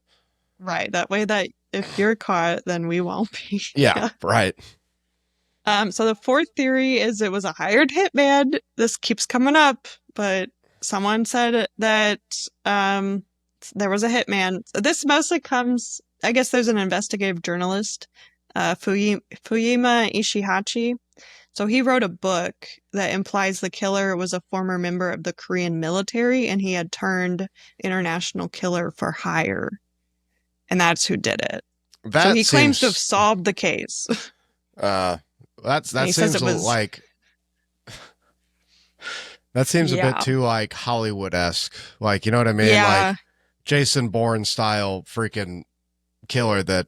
Right. That way that if you're caught, then we won't be. Yeah, right. So the fourth theory is it was a hired hitman. This keeps coming up, but someone said that there was a hitman. This mostly comes, I guess there's an investigative journalist, Fuyima Ishihachi. So he wrote a book that implies the killer was a former member of the Korean military and he had turned international killer for hire. And that's who did it. So That he claims to have seems solved the case. uh And that he says seems it was, like that seems a bit yeah, too like Hollywood-esque. Like, you know what I mean? Like yeah, Jason Bourne style freaking killer that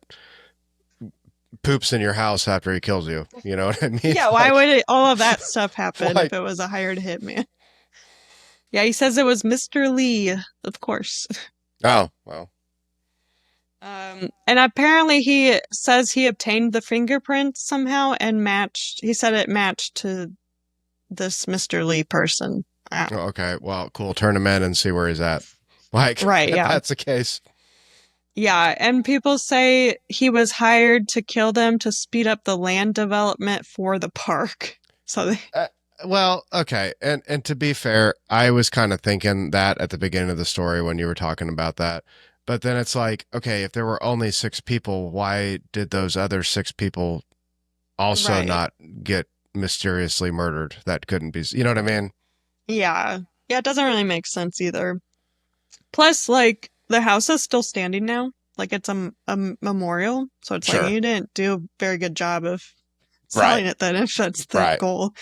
poops in your house after he kills you. You know what I mean? yeah. Why would all of that stuff happen if Like it was a hired hitman? Yeah, he says it was Mr. Lee, of course. oh, well. And apparently he says he obtained the fingerprints somehow and matched, he said it matched to this Mr. Lee person. Oh, okay. Well, cool. Turn him in and see where he's at. Like, Right, if yeah. that's the case. Yeah, and people say he was hired to kill them to speed up the land development for the park. So they, Uh, well, okay. And to be fair, I was kind of thinking that at the beginning of the story when you were talking about that. But then it's like, okay, if there were only six people, why did those other six people also right. not get mysteriously murdered? That couldn't be, you know what I mean? Yeah. Yeah, it doesn't really make sense either. Plus, like, the house is still standing now. Like, it's a memorial. So it's like, Sure. you didn't do a very good job of Right. selling it then, if that's the Right. goal.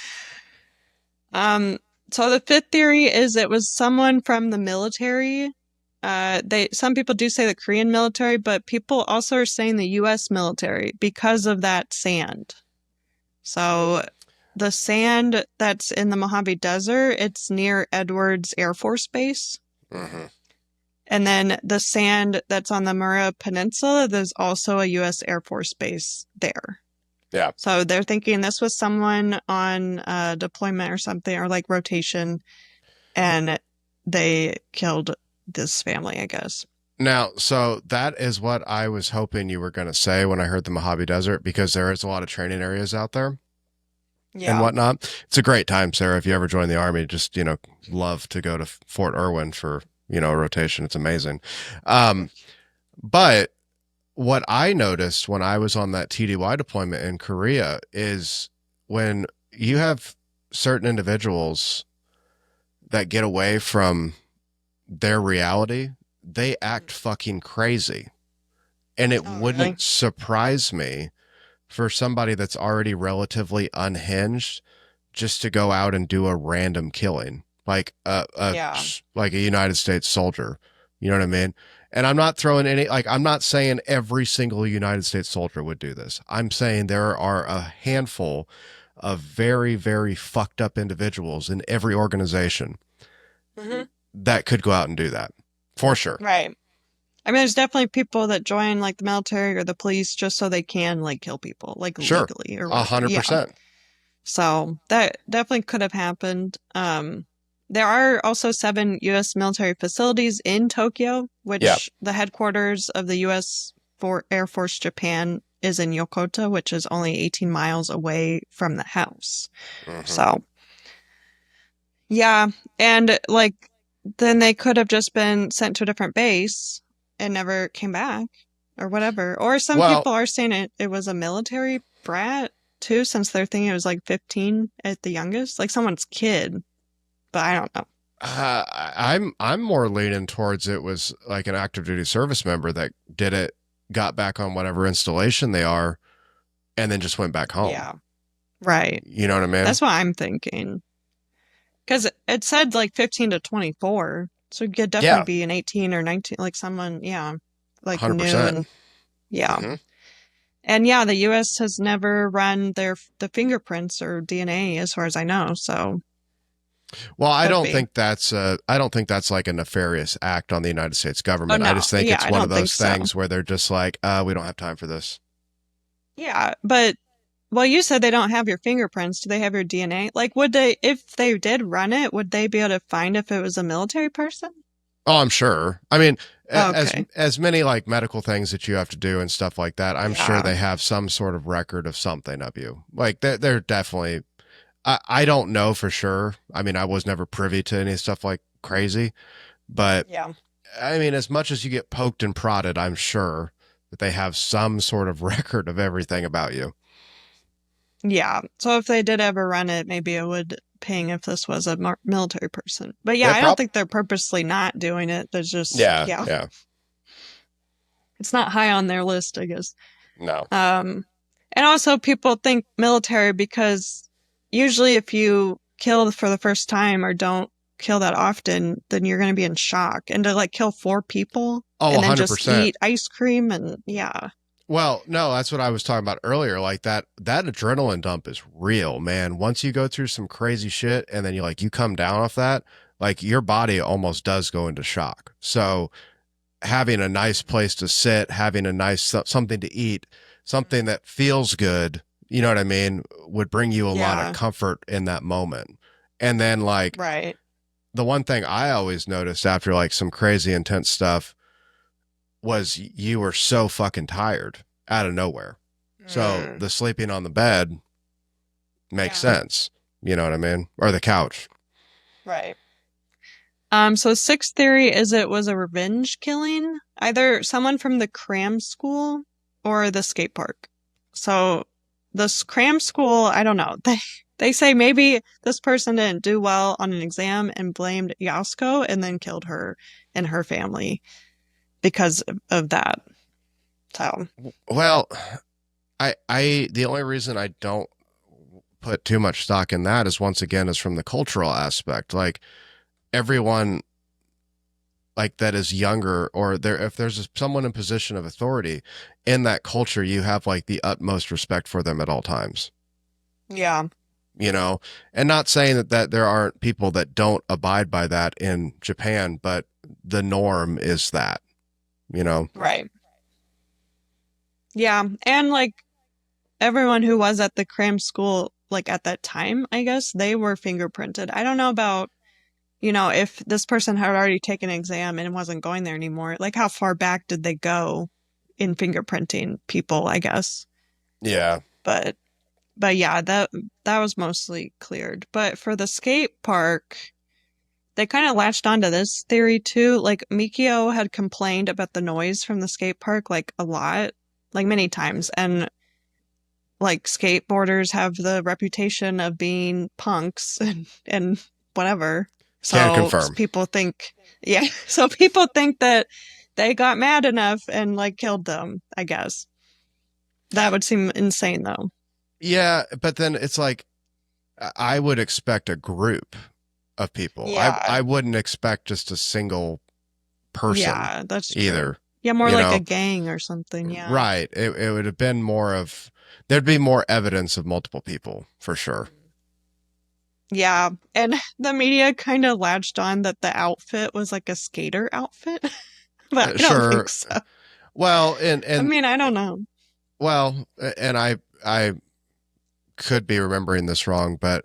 Um, so the fifth theory is it was someone from the military. Some people do say the Korean military, but people also are saying the U.S. military because of that sand. So the sand that's in the Mojave Desert, it's near Edwards Air Force Base. hmm And then the sand that's on the Mura Peninsula, there's also a U.S. Air Force Base there. Yeah. So they're thinking this was someone on deployment or something, or like rotation, and they killed this family, I guess. Now, so that is what I was hoping you were going to say when I heard the Mojave Desert, because there is a lot of training areas out there and Yeah. whatnot. It's a great time, Sarah. If you ever join the Army, just, love to go to Fort Irwin for, a rotation. It's amazing. But what I noticed when I was on that TDY deployment in Korea is when you have certain individuals that get away from their reality, they act fucking crazy. And it Oh, really? wouldn't surprise me for somebody that's already relatively unhinged just to go out and do a random killing, like Yeah. like a United States soldier. You know what I mean? And I'm not throwing any, like, I'm not saying every single United States soldier would do this. I'm saying there are a handful of very, very fucked up individuals in every organization Hmm. that could go out and do that for sure. Right. I mean, there's definitely people that join like the military or the police just so they can like kill people, like Sure. legally or A whatever. hundred Yeah. percent. So that definitely could have happened. There are also 7 U.S. military facilities in Tokyo, Yeah. which the headquarters of the U.S. Air Force Japan is in Yokota, which is only 18 miles away from the house. Mhm. So, yeah. And like, then they could have just been sent to a different base and never came back or whatever. Or some Well, people are saying it was a military brat too, since they're thinking it was like 15 at the youngest, like someone's kid, but I don't know. I'm more leaning towards it was like an active duty service member that did it, got back on whatever installation they are, and then just went back home. Yeah. Right. You know what I mean? That's what I'm thinking. Because it said like 15 to 24. So it could definitely Yeah. be an 18 or 19, like someone, yeah, like new 100%. and yeah. Mhm. And yeah, the U.S. has never run the fingerprints or DNA as far as I know. So Well, I could don't be. think I don't think that's like a nefarious act on the United States government. Oh, I no. just think Yeah, it's I one of don't think those so. things where they're just like, we don't have time for this. Yeah, but well, you said they don't have your fingerprints. Do they have your DNA? Like, would they, if they did run it, would they be able to find if it was a military person? Oh, I'm sure. I mean, Okay. As many like medical things that you have to do and stuff like that, I'm sure Yeah. they have some sort of record of something of you. Like they're definitely. I don't know for sure. I mean, I was never privy to any stuff like crazy, but Yeah. I mean, as much as you get poked and prodded, I'm sure that they have some sort of record of everything about you. Yeah. So if they did ever run it, maybe it would ping if this was a military person. But yeah, Yeah, I don't think they're purposely not doing it. There's just, yeah, yeah, yeah. it's not high on their list, I guess. No. Um, and also people think military because usually if you kill for the first time or don't kill that often, then you're going to be in shock. And to like kill four people Oh, and then just 100%. eat ice cream and yeah. Well, no, that's what I was talking about earlier. Like that adrenaline dump is real, man. Once you go through some crazy shit and then you come down off that, like your body almost does go into shock. So having a nice place to sit, having a nice something to eat, something that feels good, you know what I mean, would bring you a lot of Yeah, comfort in that moment. And then like right. the one thing I always noticed after like some crazy intense stuff was you were so fucking tired out of nowhere. So Mm, the sleeping on the bed makes yeah, sense. You know what I mean? Or the couch. right. So sixth theory is it was a revenge killing, either someone from the cram school or the skate park. So this cram school, I don't know. They say maybe this person didn't do well on an exam and blamed Yasko and then killed her and her family because of that. So Well, the only reason I don't put too much stock in that is once again is from the cultural aspect. Like everyone like that is younger or there if there's someone in position of authority in that culture, you have like the utmost respect for them at all times. yeah, You know, and not saying that there aren't people that don't abide by that in Japan, but the norm is that, you know. right. Yeah, and like everyone who was at the cram school, like at that time, I guess they were fingerprinted. I don't know about if this person had already taken an exam and wasn't going there anymore, like how far back did they go in fingerprinting people, I guess. Yeah. But yeah, that was mostly cleared. But for the skate park, they kind of latched onto this theory too. Like Mikio had complained about the noise from the skate park like a lot, like many times. And like skateboarders have the reputation of being punks and whatever. Can So confirm. people think, yeah, so people think that they got mad enough and like killed them, I guess. That would seem insane though. Yeah, but then it's like I would expect a group of people. Yeah. I wouldn't expect just a single person Yeah, that's true. either. Yeah, more You like a know, gang or something. Yeah. right? It would have been more of there'd be more evidence of multiple people for sure. Yeah. And the media kind of latched on that the outfit was like a skater outfit, but I don't think Sure. so. Well, I mean, I don't know. well, and I could be remembering this wrong, but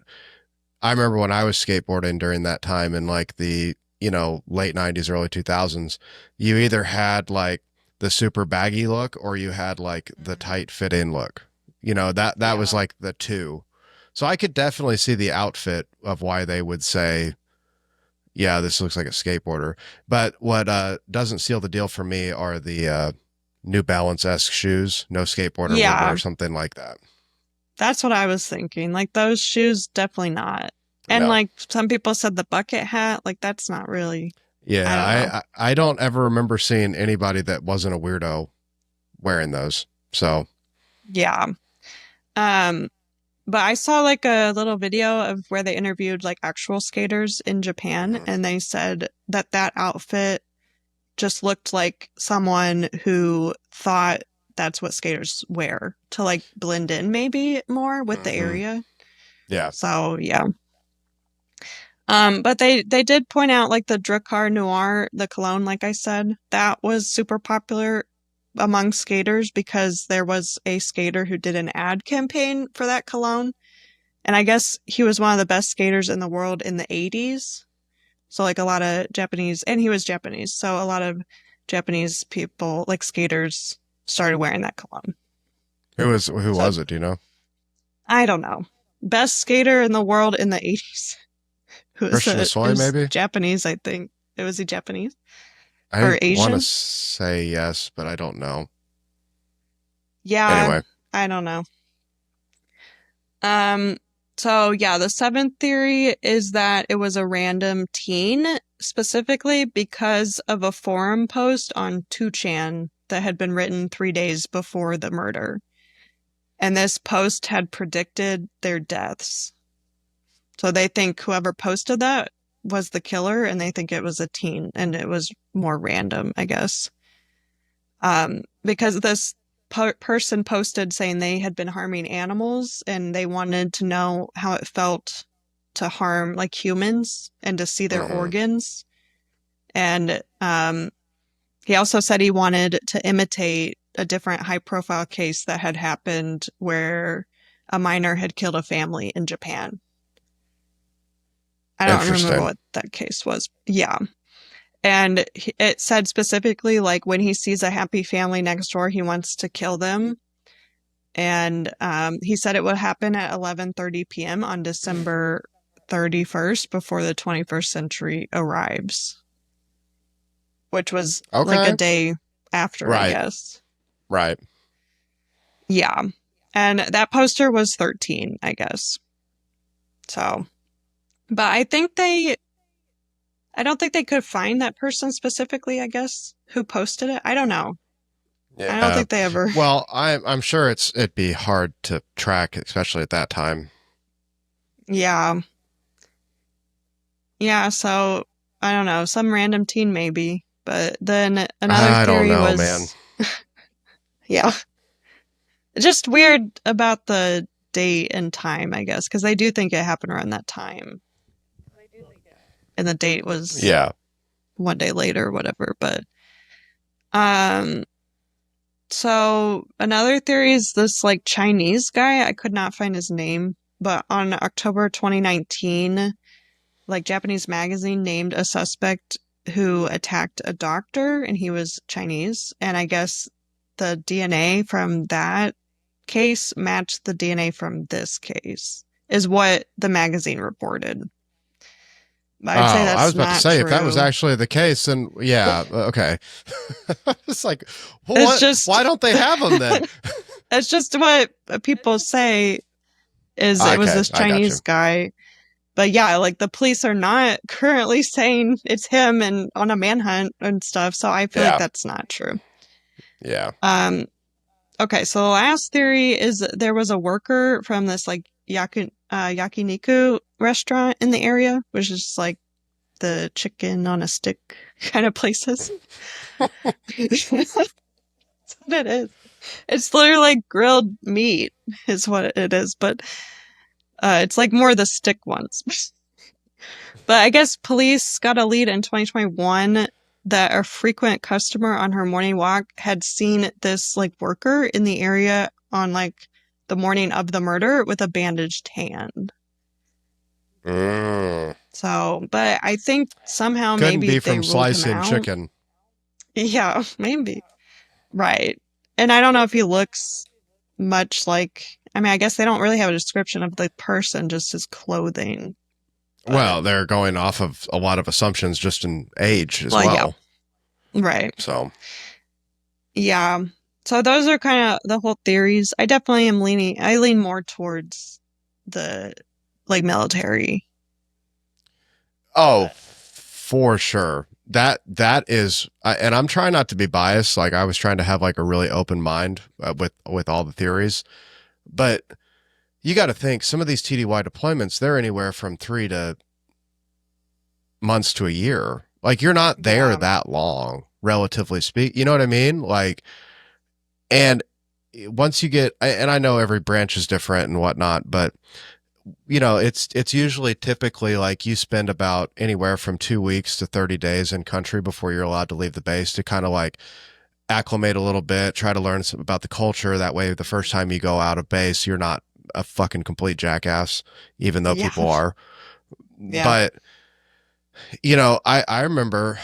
I remember when I was skateboarding during that time in like the, late 90s, early 2000s, you either had like the super baggy look or you had like the Mhm. tight fit in look. That was Yeah. like the two. So I could definitely see the outfit of why they would say, yeah, this looks like a skateboarder. But what doesn't seal the deal for me are the New Balance-esque shoes. No skateboarder would wear Yeah. something like that. That's what I was thinking. Like those shoes, definitely not. And No. like some people said the bucket hat, like that's not really, I Yeah, don't know. I don't ever remember seeing anybody that wasn't a weirdo wearing those. So, Yeah. Um, but I saw like a little video of where they interviewed like actual skaters in Japan, mhm. and they said that that outfit just looked like someone who thought that's what skaters wear to like blend in maybe more with the Mhm. area. Yeah. So yeah. But they did point out like the Drakkar Noir, the cologne, like I said, that was super popular among skaters because there was a skater who did an ad campaign for that cologne. And I guess he was one of the best skaters in the world in the 80s. So like a lot of Japanese, and he was Japanese. So a lot of Japanese people, like skaters, started wearing that cologne. Who So was it? Do you know? I don't know. Best skater in the world in the 80s. Who is Christian it? It Soy, was maybe? Japanese, I think. It was he Japanese I or want to Asian? say yes, but I don't know. Yeah, Anyway, I don't know. Um, so yeah, the seventh theory is that it was a random teen, specifically because of a forum post on 2chan that had been written 3 days before the murder. And this post had predicted their deaths. So they think whoever posted that was the killer, and they think it was a teen, and it was more random, I guess. Because this person posted saying they had been harming animals and they wanted to know how it felt to harm like humans and to see their hmm organs. And he also said he wanted to imitate a different high profile case that had happened where a minor had killed a family in Japan. I don't remember Interesting. what that case was. Yeah. And it said specifically, like, when he sees a happy family next door, he wants to kill them. And he said it would happen at 11:30 p.m. on December 31st before the 21st century arrives, which was like a Okay. day after, I Right. guess. Right. Yeah. And that poster was 13, I guess. So, but I don't think they could find that person specifically, I guess, who posted it. I don't know. I don't Yeah. think they ever. Well, I'm sure it'd be hard to track, especially at that time. Yeah. Yeah. So I don't know. Some random teen, maybe. But then another I don't theory know, man. was, yeah, just weird about the date and time, I guess, because they do think it happened around that time. And the date was Yeah. one day later, whatever. But, um, so another theory is this like Chinese guy. I could not find his name, but on October 2019, like Japanese magazine named a suspect who attacked a doctor and he was Chinese. And I guess the DNA from that case matched the DNA from this case, is what the magazine reported. Oh, I'd say I was that's about to not say if that was true. actually the case, then yeah, okay. It's like, well, It's what? just Why don't they have them then? it's just what people say is it was Okay, this I got you. Chinese guy. But yeah, like the police are not currently saying it's him and on a manhunt and stuff, so I feel like Yeah, that's not true. yeah. Um, okay, so the last theory is that there was a worker from this like yakiniku restaurant in the area, which is just like the chicken on a stick kind of places. That's what it is. It's literally like grilled meat is what it is, but it's like more the stick ones. But I guess police got a lead in 2021 that a frequent customer on her morning walk had seen this like worker in the area on like the morning of the murder with a bandaged hand. Mm. So, but I think somehow Couldn't maybe be they from ruled him slicing out. chicken. Yeah, maybe. Right. And I don't know if he looks much like, I mean, I guess they don't really have a description of the person, just his clothing. But, Well, they're going off of a lot of assumptions just in age as well, yeah, well. right. So, Yeah. So those are kind of the whole theories. I definitely am I lean more towards the like military. oh, But for sure. That is, and I'm trying not to be biased. Like I was trying to have like a really open mind with all the theories, but you got to think some of these TDY deployments, they're anywhere from 3 to months to a year. Like you're not there yeah. that long, relatively speak. You know what I mean? Like, and once you get, and I know every branch is different and whatnot, but it's usually typically like you spend about anywhere from 2 weeks to 30 days in country before you're allowed to leave the base to kind of like acclimate a little bit, try to learn some about the culture. That way, the first time you go out of base, you're not a fucking complete jackass, even though Yeah. people are. Yeah. But I remember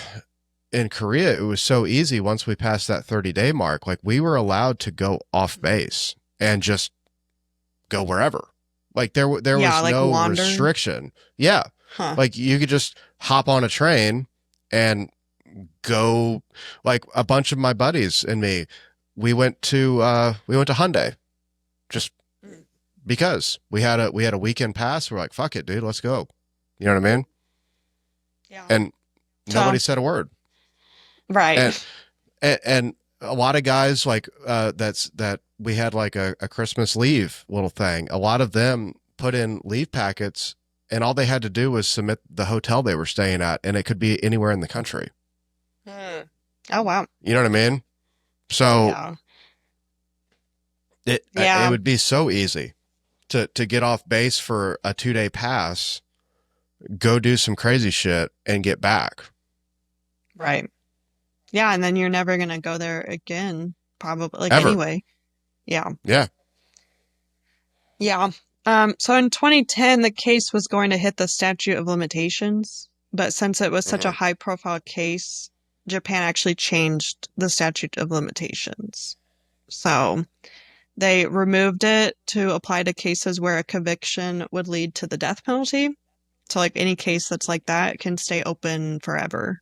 in Korea, it was so easy once we passed that 30-day mark. Like, we were allowed to go off base and just go wherever. Like, there Yeah, was like no wander. restriction. Yeah. Huh. Like, you could just hop on a train and go. Like, a bunch of my buddies and me, we went to Hyundai just Mm. because we had a weekend pass. We're like, fuck it, dude, let's go. You know what I mean? Yeah. And nobody So, said a word. right. And and a lot of guys, like, that we had like a Christmas leave little thing. A lot of them put in leave packets, and all they had to do was submit the hotel they were staying at, and it could be anywhere in the country. Mm. Oh, wow. You know what I mean? So Yeah. it Yeah. would be so easy to get off base for a 2-day pass, go do some crazy shit, and get back. Right. Yeah. And then you're never going to go there again, probably. Like, Ever. anyway. Yeah. Yeah. Yeah. So in 2010, the case was going to hit the statute of limitations, but since it was such a Hmm. high profile case, Japan actually changed the statute of limitations. So they removed it to apply to cases where a conviction would lead to the death penalty. So like any case that's like that can stay open forever.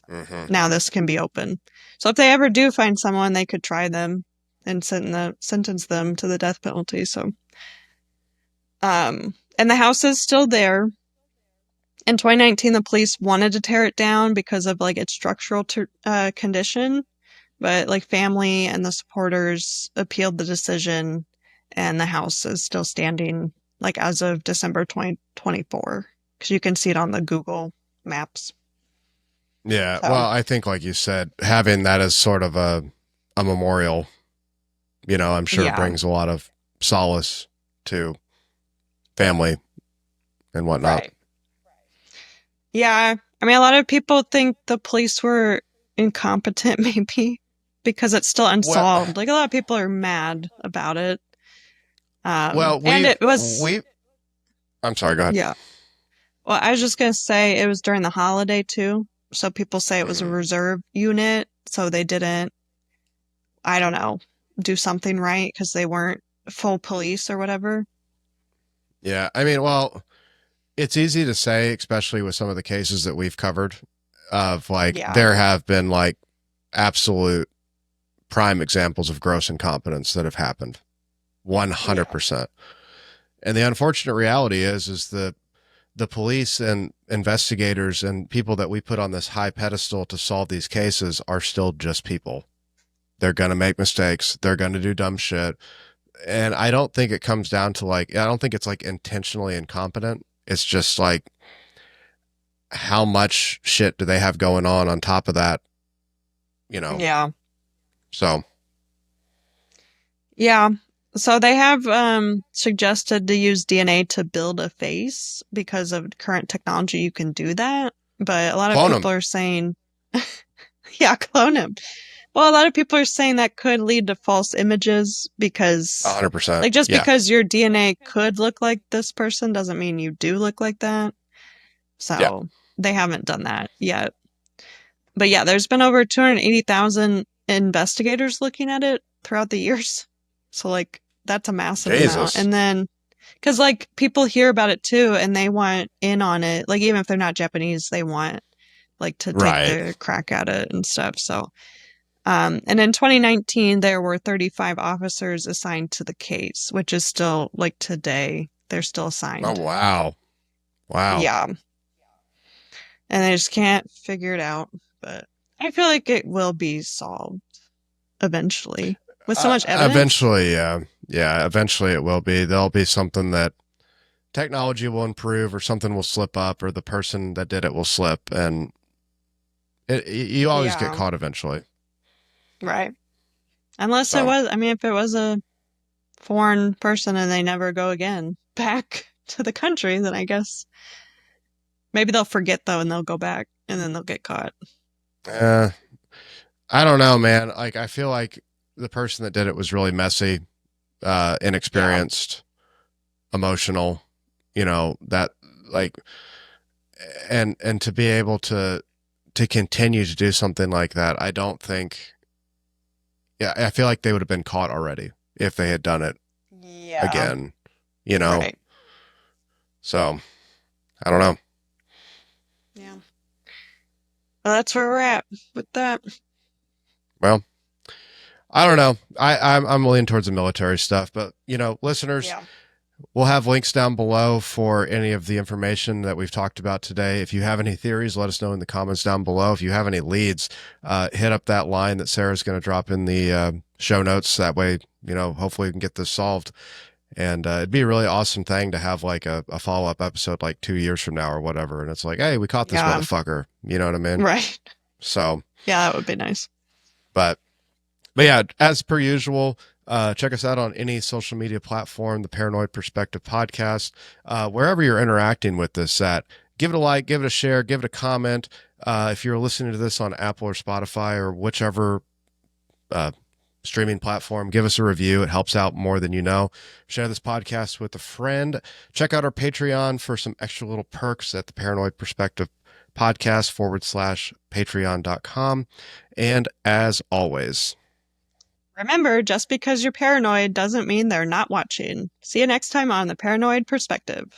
Hmm. Now this can be open. So if they ever do find someone, they could try them and sentence them to the death penalty. So and the house is still there. In 2019, the police wanted to tear it down because of like its structural condition, but like family and the supporters appealed the decision, and the house is still standing like as of December 2024 because you can see it on the Google Maps. Yeah. So Well, I think, like you said, having that as sort of a memorial, I'm sure yeah, brings a lot of solace to family and whatnot. right. Yeah, I mean, a lot of people think the police were incompetent, maybe because it's still Well, unsolved. Like a lot of people are mad about it. well, And it was, I'm sorry, go ahead. yeah. Well, I was just gonna say it was during the holiday too. So people say it was a Hmm. reserve unit, so they didn't, I don't know, do something right because they weren't full police or whatever. Yeah. I mean, well, it's easy to say, especially with some of the cases that we've covered, of like, Yeah, there have been like absolute prime examples of gross incompetence that have happened. yeah, 100%. And the unfortunate reality is the police and investigators and people that we put on this high pedestal to solve these cases are still just people. They're going to make mistakes. They're going to do dumb shit. And I don't think it comes down to like, I don't think it's like intentionally incompetent. It's just like, how much shit do they have going on top of that, you know? yeah. So, Yeah. So they have suggested to use DNA to build a face because of current technology you can do that. But a lot of clone them. people are saying, yeah, clone him. Well, a lot of people are saying that could lead to false images because, 100%. like, just Yeah. because your DNA could look like this person doesn't mean you do look like that. Yeah. So they haven't done that yet. But yeah, there's been over 280,000 investigators looking at it throughout the years. So, like, that's a massive amount. Jesus. And then, because, like, people hear about it too and they want in on it. Like, even if they're not Japanese, they want, like, to take Right. the crack at it and stuff. So, and in 2019, there were 35 officers assigned to the case, which is still, like, today, they're still Oh, assigned. wow. Wow. Yeah. And they just can't figure it out. But I feel like it will be solved eventually with so much evidence. Eventually, yeah. Yeah. Eventually it will be. There'll be something that technology will improve, or something will slip up, or the person that did it will slip. And you always get Yeah, caught eventually. right. Unless it So, was, I mean, if it was a foreign person and they never go again back to the country, then I guess maybe they'll forget though and they'll go back and then they'll get caught. uh, I don't know, man. Like, I feel like the person that did it was really messy, Yeah. inexperienced, emotional, that, like, and to be able to continue to do something like that, I don't think. Yeah, I feel like they would have been caught already if they had done it Yeah. again. You know, Right. so I don't know. Yeah. Well, that's where we're at with that. Well, I don't know. I'm leaning towards the military stuff, but listeners, Yeah. we'll have links down below for any of the information that we've talked about today. If you have any theories, let us know in the comments down below. If you have any leads, hit up that line that Sarah's going to drop in the show notes. That way, hopefully we can get this solved. And it'd be a really awesome thing to have like a follow-up episode like 2 years from now or whatever. And it's like, hey, we caught this Yeah. motherfucker. You know what I mean? Right. So, Yeah, that would be nice. but yeah, as per usual, check us out on any social media platform, the Paranoid Perspective Podcast. Wherever you're interacting with this at, give it a like, give it a share, give it a comment. If you're listening to this on Apple or Spotify or whichever streaming platform, give us a review. It helps out more than you know. Share this podcast with a friend. Check out our Patreon for some extra little perks at the Paranoid Perspective Podcast /patreon.com. And as always, Remember, just because you're paranoid doesn't mean they're not watching. See you next time on The Paranoid Perspective.